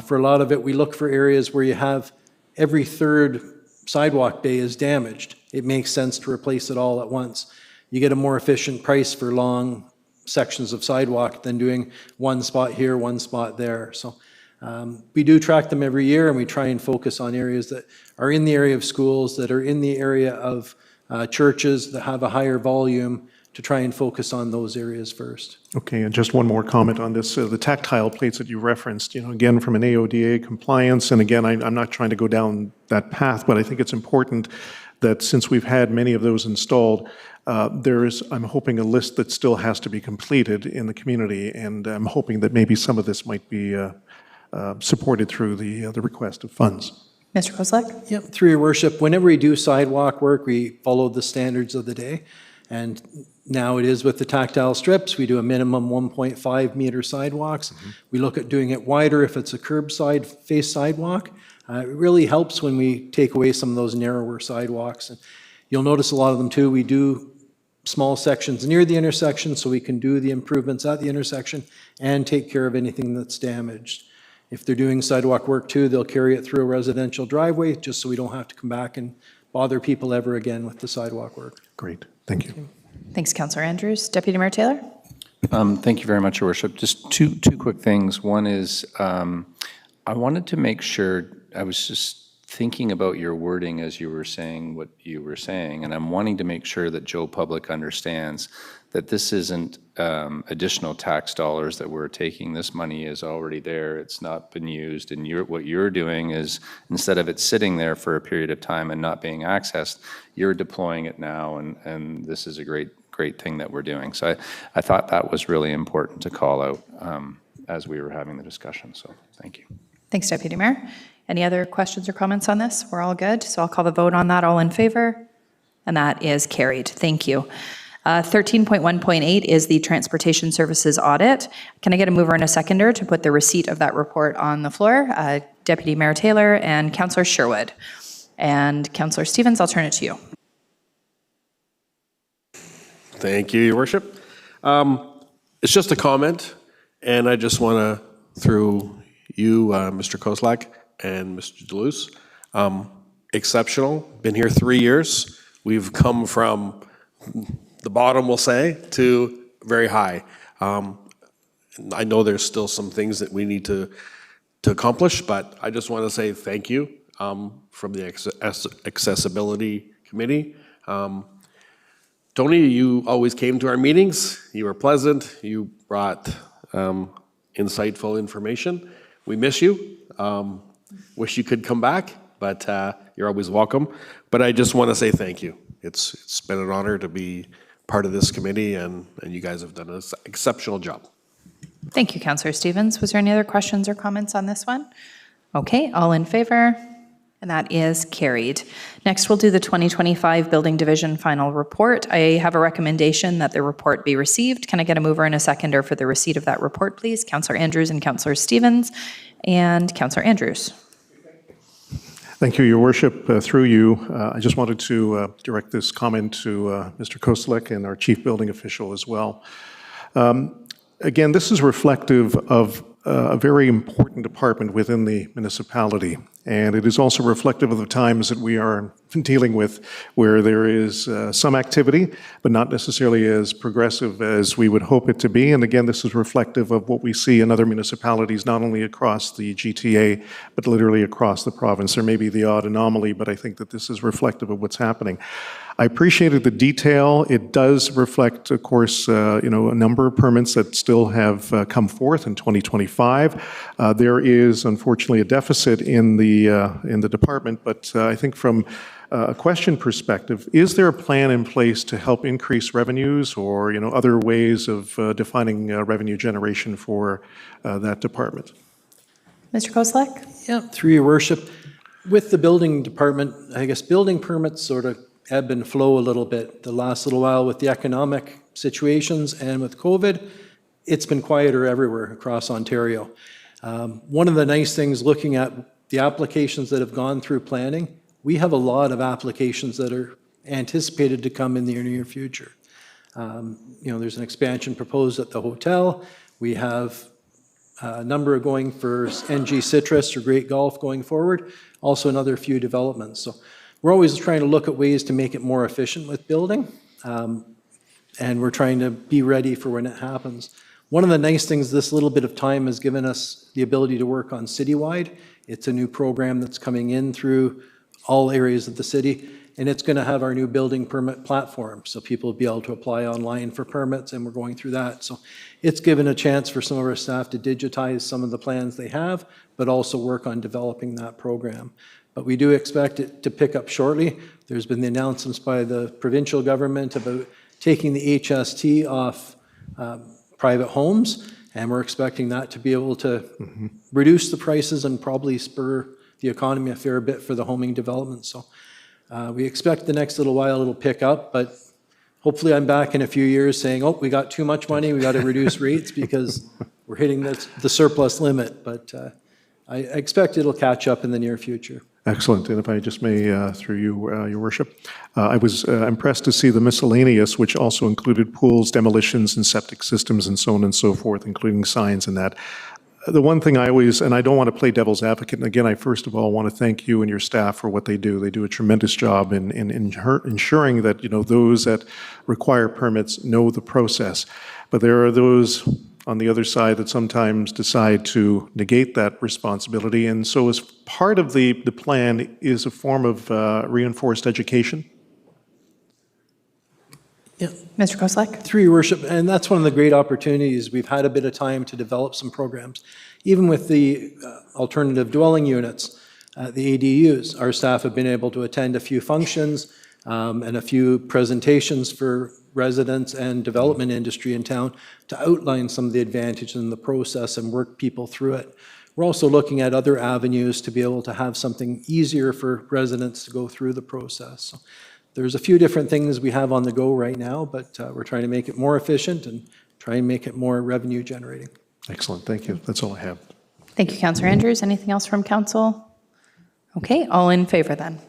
For a lot of it, we look for areas where you have every third sidewalk bay is damaged. It makes sense to replace it all at once. You get a more efficient price for long sections of sidewalk than doing one spot here, one spot there. So we do track them every year, and we try and focus on areas that are in the area of schools, that are in the area of churches that have a higher volume, to try and focus on those areas first. Okay, and just one more comment on this. The tactile plates that you referenced, again, from an AODA compliance, and again, I'm not trying to go down that path, but I think it's important that since we've had many of those installed, there is, I'm hoping, a list that still has to be completed in the community, and I'm hoping that maybe some of this might be supported through the request of funds. Mr. Koslak? Yep, through your worship, whenever we do sidewalk work, we follow the standards of the day. And now it is with the tactile strips, we do a minimum 1.5 meter sidewalks. Mm-hmm. We look at doing it wider if it's a curbside face sidewalk. It really helps when we take away some of those narrower sidewalks. And you'll notice a lot of them too, we do small sections near the intersection so we can do the improvements at the intersection and take care of anything that's damaged. If they're doing sidewalk work too, they'll carry it through a residential driveway just so we don't have to come back and bother people ever again with the sidewalk work. Great, thank you. Thanks, Councillor Andrews. Deputy Mayor Taylor? Thank you very much, Your Worship. Just two quick things. One is I wanted to make sure, I was just thinking about your wording as you were saying what you were saying, and I'm wanting to make sure that Joe Public understands that this isn't additional tax dollars that we're taking. This money is already there. It's not been used, and what you're doing is, instead of it sitting there for a period of time and not being accessed, you're deploying it now, and this is a great thing that we're doing. So I thought that was really important to call out as we were having the discussion, so thank you. Thanks, Deputy Mayor. Any other questions or comments on this? We're all good, so I'll call the vote on that. All in favor? And that is carried. Thank you. 13.1.8 is the Transportation Services Audit. Can I get a mover and a seconder to put the receipt of that report on the floor? Deputy Mayor Taylor and Councillor Sherwood. And Councillor Stevens, I'll turn it to you. Thank you, Your Worship. It's just a comment, and I just want to, through you, Mr. Koslak and Mr. Deleuze, exceptional. Been here 3 years. We've come from the bottom, we'll say, to very high. I know there's still some things that we need to accomplish, but I just want to say thank you from the Accessibility Committee. Tony, you always came to our meetings. You were pleasant. You brought insightful information. We miss you. Wish you could come back, but you're always welcome. But I just want to say thank you. It's been an honor to be part of this committee, and you guys have done an exceptional job. Thank you, Councillor Stevens. Was there any other questions or comments on this one? Okay, all in favor? And that is carried. Next, we'll do the 2025 Building Division final report. I have a recommendation that the report be received. Can I get a mover and a seconder for the receipt of that report, please? Councillor Andrews and Councillor Stevens. And Councillor Andrews. Thank you, Your Worship. Through you, I just wanted to direct this comment to Mr. Koselleck and our chief building official as well. Again, this is reflective of a very important department within the municipality, and it is also reflective of the times that we are dealing with, where there is some activity, but not necessarily as progressive as we would hope it to be. And again, this is reflective of what we see in other municipalities, not only across the GTA, but literally across the province. There may be the odd anomaly, but I think that this is reflective of what's happening. I appreciated the detail. It does reflect, of course, a number of permits that still have come forth in 2025. There is, unfortunately, a deficit in the department, but I think from a question perspective, is there a plan in place to help increase revenues or other ways of defining revenue generation for that department? Mr. Koselleck? Yeah, through your worship, with the building department, I guess building permits sort of ebb and flow a little bit. The last little while with the economic situations and with COVID, it's been quieter everywhere across Ontario. One of the nice things looking at the applications that have gone through planning, we have a lot of applications that are anticipated to come in the near future. There's an expansion proposed at the hotel. We have a number going for NG Citrus or Great Golf going forward, also another few developments. So we're always trying to look at ways to make it more efficient with building, and we're trying to be ready for when it happens. One of the nice things this little bit of time has given us the ability to work on citywide. It's a new program that's coming in through all areas of the city, and it's going to have our new building permit platform, so people will be able to apply online for permits, and we're going through that. So it's given a chance for some of our staff to digitize some of the plans they have, but also work on developing that program. But we do expect it to pick up shortly. There's been the announcements by the provincial government about taking the HST off private homes, and we're expecting that to be able to reduce the prices and probably spur the economy a fair bit for the homing development. So we expect the next little while it'll pick up, but hopefully I'm back in a few years saying, oh, we got too much money, we got to reduce rates because we're hitting the surplus limit. But I expect it'll catch up in the near future. Excellent. And if I just may, through you, Your Worship, I was impressed to see the miscellaneous, which also included pools, demolitions, and septic systems, and so on and so forth, including signs and that. The one thing I always, and I don't want to play devil's advocate, and again, I first of all want to thank you and your staff for what they do. They do a tremendous job in ensuring that those that require permits know the process. But there are those on the other side that sometimes decide to negate that responsibility. And so as part of the plan is a form of reinforced education. Yeah. Mr. Koselleck? Through your worship, and that's one of the great opportunities. We've had a bit of time to develop some programs. Even with the alternative dwelling units, the ADUs, our staff have been able to attend a few functions and a few presentations for residents and development industry in town to outline some of the advantages in the process and work people through it. We're also looking at other avenues to be able to have something easier for residents to go through the process. So there's a few different things we have on the go right now, but we're trying to make it more efficient and try and make it more revenue generating. Excellent. Thank you. That's all I have. Thank you, Councillor Andrews. Anything else from council? Okay, all in favor then.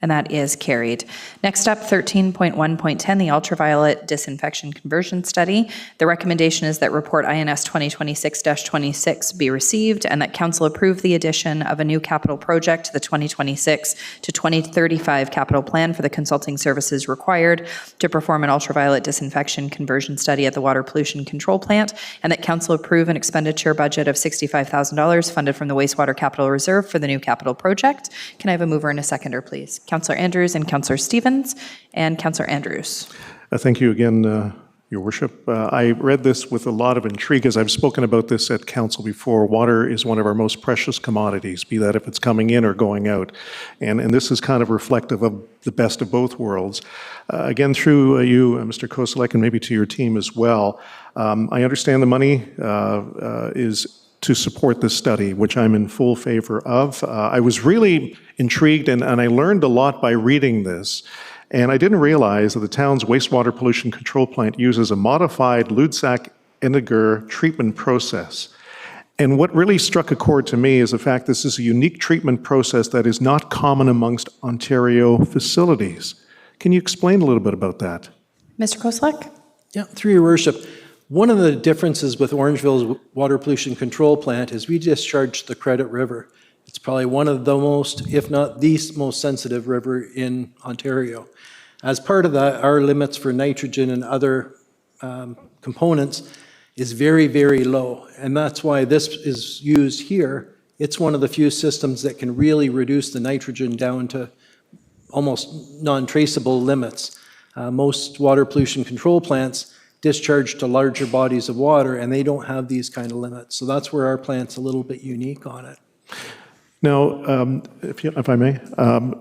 And that is carried. Next up, 13.1.10, the ultraviolet disinfection conversion study. The recommendation is that report INS 2026-26 be received and that council approve the addition of a new capital project to the 2026 to 2035 capital plan for the consulting services required to perform an ultraviolet disinfection conversion study at the water pollution control plant, and that council approve an expenditure budget of $65,000 funded from the wastewater capital reserve for the new capital project. Can I have a mover and a seconder, please? Counselor Andrews and Counselor Stevens, and Counselor Andrews. Thank you again, Your Worship. I read this with a lot of intrigue, as I've spoken about this at council before. Water is one of our most precious commodities, be that if it's coming in or going out. And this is kind of reflective of the best of both worlds. Again, through you, Mr. Koselleck, and maybe to your team as well, I understand the money is to support this study, which I'm in full favor of. I was really intrigued, and I learned a lot by reading this. And I didn't realize that the town's wastewater pollution control plant uses a modified Ludsack-Eniger treatment process. And what really struck a chord to me is the fact this is a unique treatment process that is not common amongst Ontario facilities. Can you explain a little bit about that? Mr. Koselleck? Yeah, through your worship. One of the differences with Orangeville's water pollution control plant is we discharge the Credit River. It's probably one of the most, if not the most sensitive river in Ontario. As part of that, our limits for nitrogen and other components is very, very low. And that's why this is used here. It's one of the few systems that can really reduce the nitrogen down to almost non-traceable limits. Most water pollution control plants discharge to larger bodies of water, and they don't have these kind of limits. So that's where our plant's a little bit unique on it. Now, if I may,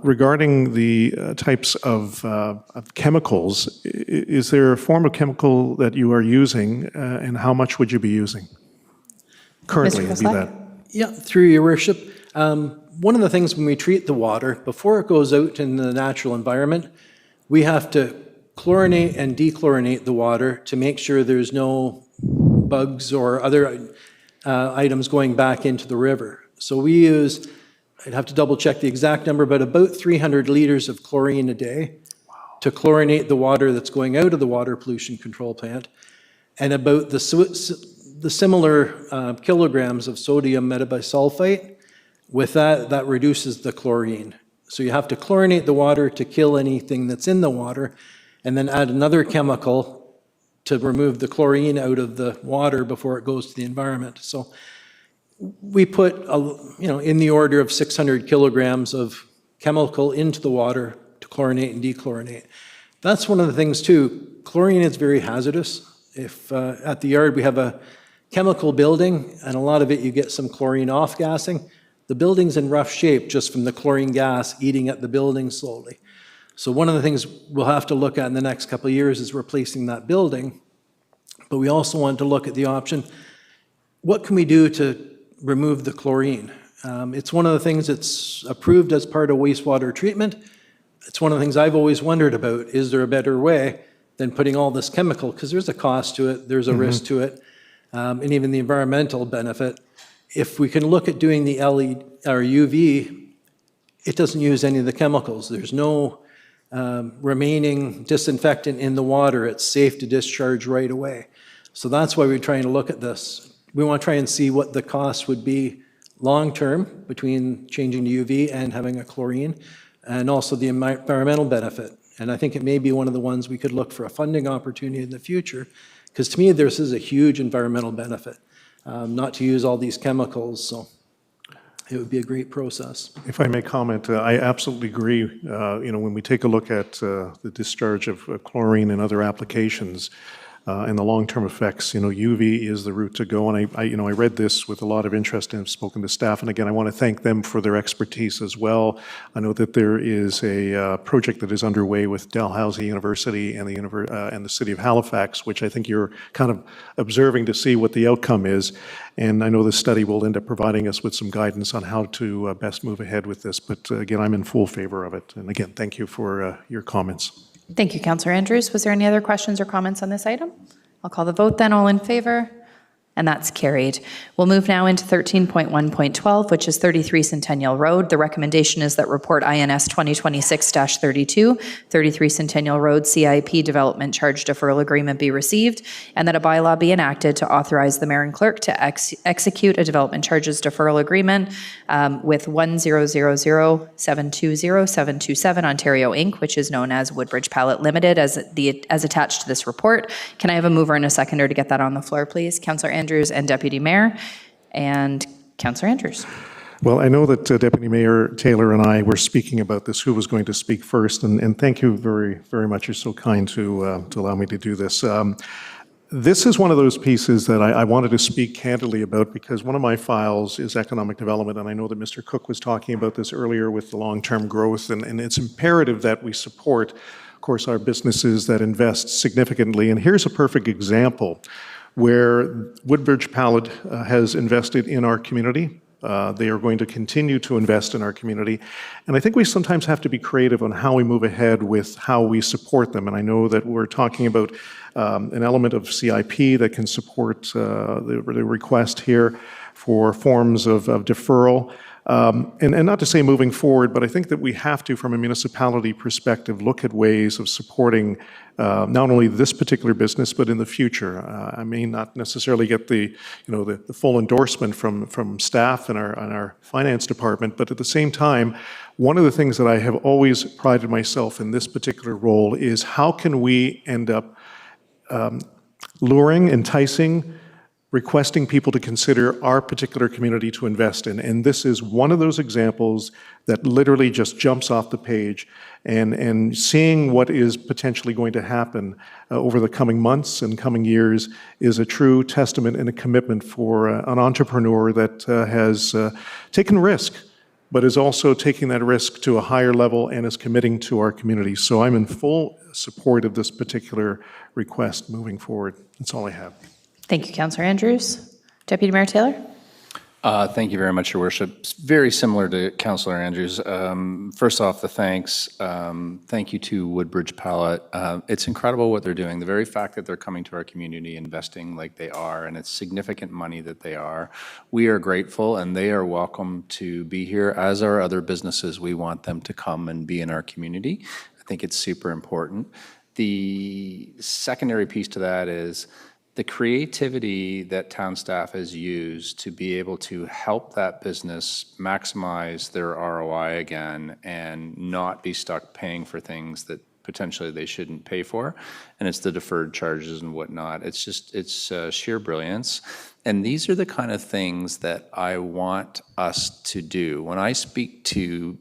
regarding the types of chemicals, is there a form of chemical that you are using, and how much would you be using currently? Mr. Be that? Yeah, through your worship. One of the things when we treat the water, before it goes out in the natural environment, we have to chlorinate and dechlorinate the water to make sure there's no bugs or other items going back into the river. So we use, I'd have to double check the exact number, but about 300 liters of chlorine a day to chlorinate the water that's going out of the water pollution control plant, and about the similar kilograms of sodium metabisulfite. With that, that reduces the chlorine. So you have to chlorinate the water to kill anything that's in the water, and then add another chemical to remove the chlorine out of the water before it goes to the environment. So we put, in the order of 600 kilograms of chemical into the water to chlorinate and dechlorinate. That's one of the things too. Chlorine is very hazardous. If at the yard we have a chemical building, and a lot of it you get some chlorine off-gassing, the building's in rough shape just from the chlorine gas eating at the building slowly. So one of the things we'll have to look at in the next couple of years is replacing that building. But we also want to look at the option, what can we do to remove the chlorine? It's one of the things that's approved as part of wastewater treatment. It's one of the things I've always wondered about. Is there a better way than putting all this chemical? Because there's a cost to it, there's a risk to it, and even the environmental benefit. If we can look at doing the LED or UV, it doesn't use any of the chemicals. There's no remaining disinfectant in the water. It's safe to discharge right away. So that's why we're trying to look at this. We want to try and see what the cost would be long-term between changing to UV and having a chlorine, and also the environmental benefit. And I think it may be one of the ones we could look for a funding opportunity in the future, because to me, this is a huge environmental benefit, not to use all these chemicals. So it would be a great process. If I may comment, I absolutely agree. When we take a look at the discharge of chlorine and other applications, and the long-term effects, UV is the route to go. And I read this with a lot of interest and have spoken to staff. And again, I want to thank them for their expertise as well. I know that there is a project that is underway with Dalhousie University and the City of Halifax, which I think you're kind of observing to see what the outcome is. And I know this study will end up providing us with some guidance on how to best move ahead with this. But again, I'm in full favor of it. And again, thank you for your comments. Thank you, Councillor Andrews. Was there any other questions or comments on this item? I'll call the vote then. All in favor? And that's carried. We'll move now into 13.1.12, which is 33 Centennial Road. The recommendation is that report INS 2026-32, 33 Centennial Road CIP Development Charge Deferral Agreement be received, and that a bylaw be enacted to authorize the mayor and clerk to execute a development charges deferral agreement with 1000720-727 Ontario Inc., which is known as Woodbridge Pallet Limited, as attached to this report. Can I have a mover and a seconder to get that on the floor, please? Councillor Andrews and Deputy Mayor, and Councillor Andrews. Well, I know that Deputy Mayor Taylor and I were speaking about this, who was going to speak first, and thank you very, very much. You're so kind to allow me to do this. This is one of those pieces that I wanted to speak candidly about because one of my files is economic development, and I know that Mr. Cook was talking about this earlier with the long-term growth, and it's imperative that we support, of course, our businesses that invest significantly. And here's a perfect example where Woodbridge Pallet has invested in our community. They are going to continue to invest in our community. And I think we sometimes have to be creative on how we move ahead with how we support them. And I know that we're talking about an element of CIP that can support the request here for forms of deferral. And not to say moving forward, but I think that we have to, from a municipality perspective, look at ways of supporting not only this particular business, but in the future. I may not necessarily get the full endorsement from staff and our finance department, but at the same time, one of the things that I have always prided myself in this particular role is how can we end up luring, enticing, requesting people to consider our particular community to invest in. And this is one of those examples that literally just jumps off the page. And seeing what is potentially going to happen over the coming months and coming years is a true testament and a commitment for an entrepreneur that has taken risk, but is also taking that risk to a higher level and is committing to our community. So I'm in full support of this particular request moving forward. That's all I have. Thank you, Councillor Andrews. Deputy Mayor Taylor? Thank you very much, Your Worship. It's very similar to Councillor Andrews. First off, the thanks. Thank you to Woodbridge Pallet. It's incredible what they're doing. The very fact that they're coming to our community, investing like they are, and it's significant money that they are. We are grateful, and they are welcome to be here, as are other businesses. We want them to come and be in our community. I think it's super important. The secondary piece to that is the creativity that town staff has used to be able to help that business maximize their ROI again and not be stuck paying for things that potentially they shouldn't pay for. And it's the deferred charges and whatnot. It's sheer brilliance. And these are the kind of things that I want us to do. When I speak to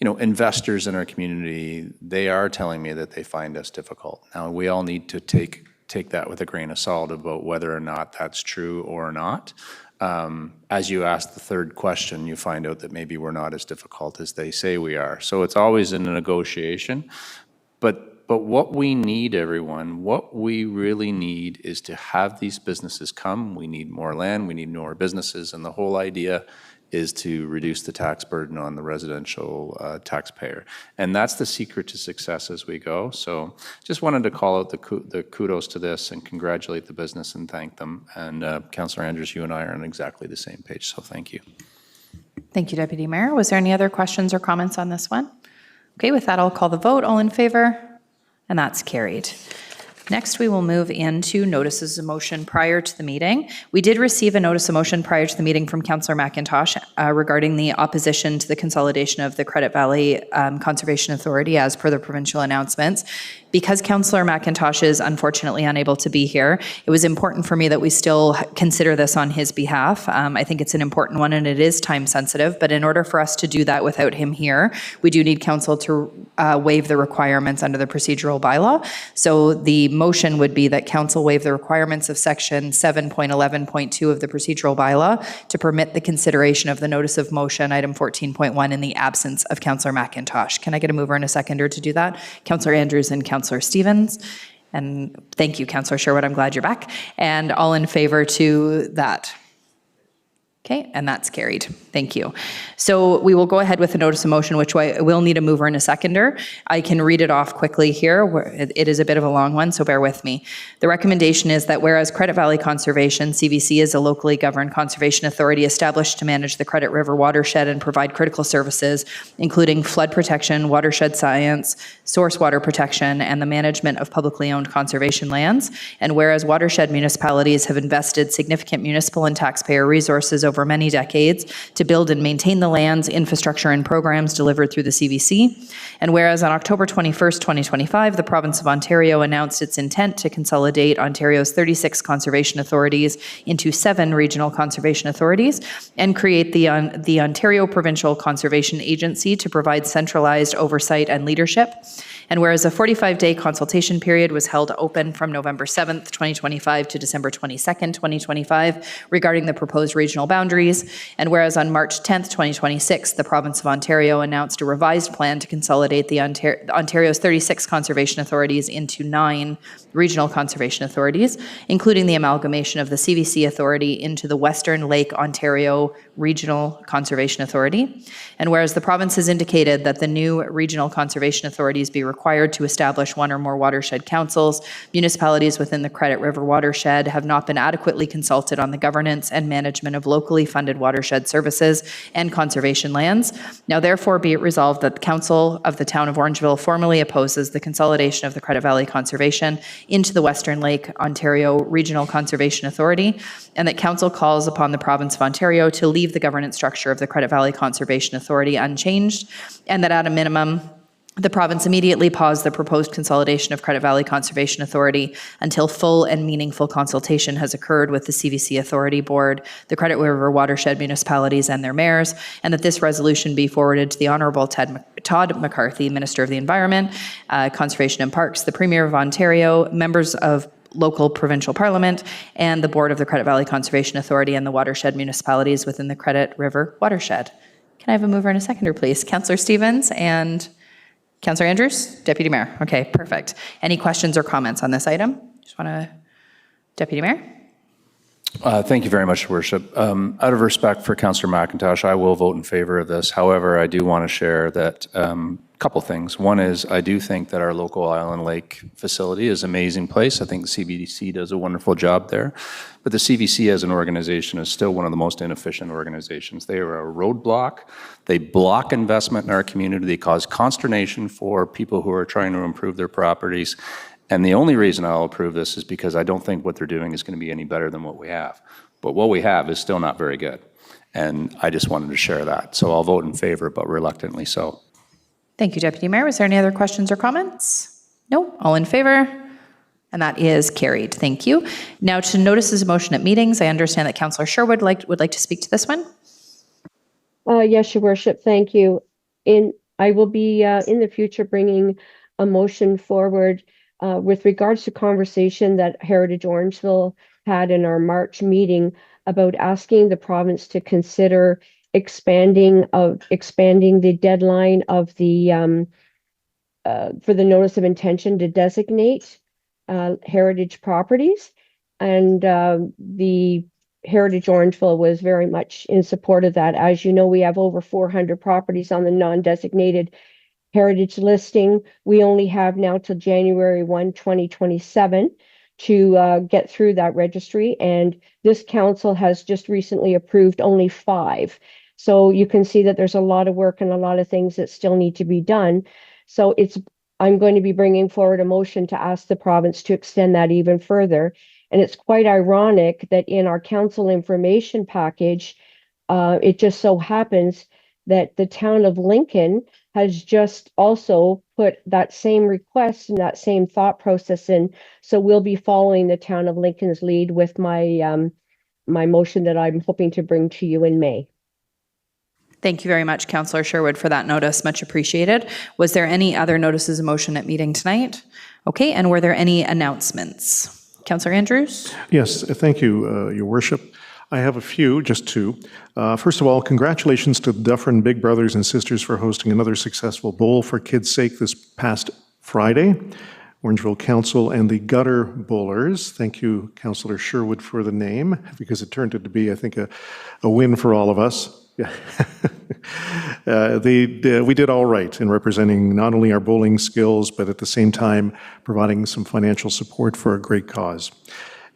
investors in our community, they are telling me that they find us difficult. Now, we all need to take that with a grain of salt about whether or not that's true or not. As you ask the third question, you find out that maybe we're not as difficult as they say we are. So it's always in a negotiation. But what we need, everyone, what we really need is to have these businesses come. We need more land, we need more businesses, and the whole idea is to reduce the tax burden on the residential taxpayer. And that's the secret to success as we go. So just wanted to call out the kudos to this and congratulate the business and thank them. And Councillor Andrews, you and I are on exactly the same page, so thank you. Thank you, Deputy Mayor. Was there any other questions or comments on this one? Okay, with that, I'll call the vote. All in favor? And that's carried. Next, we will move into notices of motion prior to the meeting. We did receive a notice of motion prior to the meeting from Councillor McIntosh regarding the opposition to the consolidation of the Credit Valley Conservation Authority as per the provincial announcements. Because Councillor McIntosh is unfortunately unable to be here, it was important for me that we still consider this on his behalf. I think it's an important one and it is time sensitive, but in order for us to do that without him here, we do need council to waive the requirements under the procedural bylaw. So the motion would be that council waive the requirements of section 7.11.2 of the procedural bylaw to permit the consideration of the notice of motion item 14.1 in the absence of Councillor McIntosh. Can I get a mover and a seconder to do that? Councillor Andrews and Councillor Stevens. And thank you, Councillor Sherwood. I'm glad you're back. And all in favor to that? Okay, and that's carried. Thank you. So we will go ahead with the notice of motion, which I will need a mover and a seconder. I can read it off quickly here. It is a bit of a long one, so bear with me. The recommendation is that whereas Credit Valley Conservation, CVC, is a locally governed conservation authority established to manage the Credit River watershed and provide critical services, including flood protection, watershed science, source water protection, and the management of publicly owned conservation lands. And whereas watershed municipalities have invested significant municipal and taxpayer resources over over many decades to build and maintain the lands, infrastructure, and programs delivered through the CVC. And whereas on October 21st, 2025, the province of Ontario announced its intent to consolidate Ontario's 36 conservation authorities into 7 regional conservation authorities and create the Ontario Provincial Conservation Agency to provide centralized oversight and leadership. And whereas a 45-day consultation period was held open from November 7th, 2025 to December 22nd, 2025 regarding the proposed regional boundaries, and whereas on March 10th, 2026, the province of Ontario announced a revised plan to consolidate the Ontario's 36 conservation authorities into 9 regional conservation authorities, including the amalgamation of the CVC authority into the Western Lake Ontario Regional Conservation Authority. And whereas the province has indicated that the new regional conservation authorities be required to establish 1 or more watershed councils, municipalities within the Credit River watershed have not been adequately consulted on the governance and management of locally funded watershed services and conservation lands. Now therefore be it resolved that the Council of the Town of Orangeville formally opposes the consolidation of the Credit Valley Conservation into the Western Lake Ontario Regional Conservation Authority, and that Council calls upon the province of Ontario to leave the governance structure of the Credit Valley Conservation Authority unchanged, and that at a minimum, the province immediately pause the proposed consolidation of Credit Valley Conservation Authority until full and meaningful consultation has occurred with the CVC Authority Board, the Credit River watershed municipalities and their mayors, and that this resolution be forwarded to the Honourable Todd McCarthy, Minister of the Environment, Conservation and Parks, the Premier of Ontario, members of local provincial parliament, and the board of the Credit Valley Conservation Authority and the watershed municipalities within the Credit River watershed. Can I have a mover and a seconder, please? Councillor Stevens and Councillor Andrews? Deputy Mayor. Okay, perfect. Any questions or comments on this item? Just want to, Deputy Mayor? Thank you very much, Your Worship. Out of respect for Councillor McIntosh, I will vote in favor of this. However, I do want to share that couple things. One is I do think that our local Island Lake facility is an amazing place. I think the CBDC does a wonderful job there. But the CVC as an organization is still one of the most inefficient organizations. They are a roadblock. They block investment in our community. They cause consternation for people who are trying to improve their properties. And the only reason I'll approve this is because I don't think what they're doing is going to be any better than what we have. But what we have is still not very good. And I just wanted to share that. So I'll vote in favor, but reluctantly so. Thank you, Deputy Mayor. Was there any other questions or comments? No? All in favor? And that is carried. Thank you. Now to notices of motion at meetings. I understand that Councillor Sherwood would like to speak to this one. Yes, Your Worship. Thank you. I will be in the future bringing a motion forward with regards to conversation that Heritage Orangeville had in our March meeting about asking the province to consider expanding the deadline of the for the notice of intention to designate heritage properties, and the Heritage Orangeville was very much in support of that. As you know, we have over 400 properties on the non-designated heritage listing. We only have now till January 1, 2027 to get through that registry, and this council has just recently approved only 5. So you can see that there's a lot of work and a lot of things that still need to be done. So I'm going to be bringing forward a motion to ask the province to extend that even further. And it's quite ironic that in our council information package, it just so happens that the town of Lincoln has just also put that same request and that same thought process in. So we'll be following the town of Lincoln's lead with my my motion that I'm hoping to bring to you in May. Thank you very much, Councillor Sherwood, for that notice. Much appreciated. Was there any other notices of motion at meeting tonight? Okay, and were there any announcements? Councillor Andrews? Yes, thank you, Your Worship. I have a few, just 2. First of all, congratulations to the Dufferin Big Brothers and Sisters for hosting another successful Bowl for Kids' Sake this past Friday. Orangeville Council and the Gutter Bowlers. Thank you, Councillor Sherwood, for the name, because it turned out to be, I think, a win for all of us. Yeah. We did all right in representing not only our bowling skills, but at the same time providing some financial support for a great cause.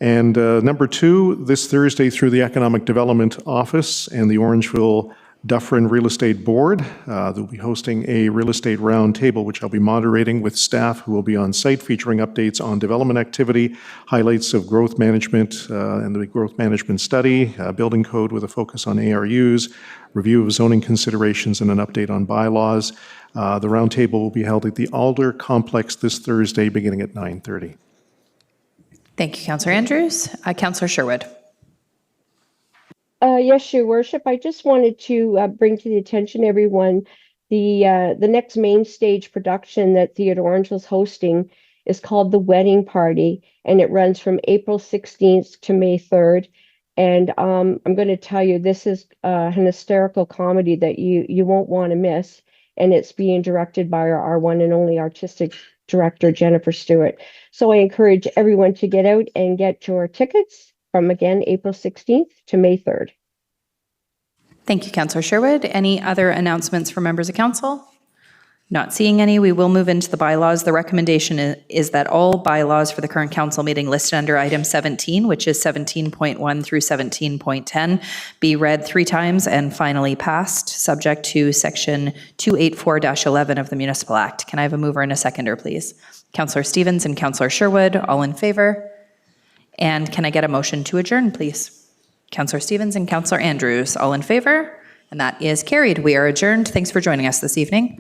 And number 2, this Thursday through the Economic Development Office and the Orangeville Dufferin Real Estate Board. They'll be hosting a real estate roundtable, which I'll be moderating with staff who will be on site, featuring updates on development activity, highlights of growth management and the growth management study, building code with a focus on ARUs, review of zoning considerations, and an update on bylaws. The roundtable will be held at the Alder Complex this Thursday, beginning at 9:30. Thank you, Councillor Andrews. Councillor Sherwood. Yes, Your Worship. I just wanted to bring to the attention, everyone, the next main stage production that Theatre Orange is hosting is called The Wedding Party, and it runs from April 16th to May 3rd. And I'm going to tell you, this is an hysterical comedy that you won't want to miss. And it's being directed by our one and only artistic director, Jennifer Stewart. So I encourage everyone to get out and get your tickets from, again, April 16th to May 3rd. Thank you, Councillor Sherwood. Any other announcements from members of council? Not seeing any, we will move into the bylaws. The recommendation is that all bylaws for the current council meeting listed under item 17, which is 17.1 through 17.10, be read 3 times and finally passed, subject to section 284-11 of the Municipal Act. Can I have a mover and a seconder, please? Councillor Stevens and Councillor Sherwood, all in favor? And can I get a motion to adjourn, please? Councillor Stevens and Councillor Andrews, all in favor? And that is carried. We are adjourned. Thanks for joining us this evening.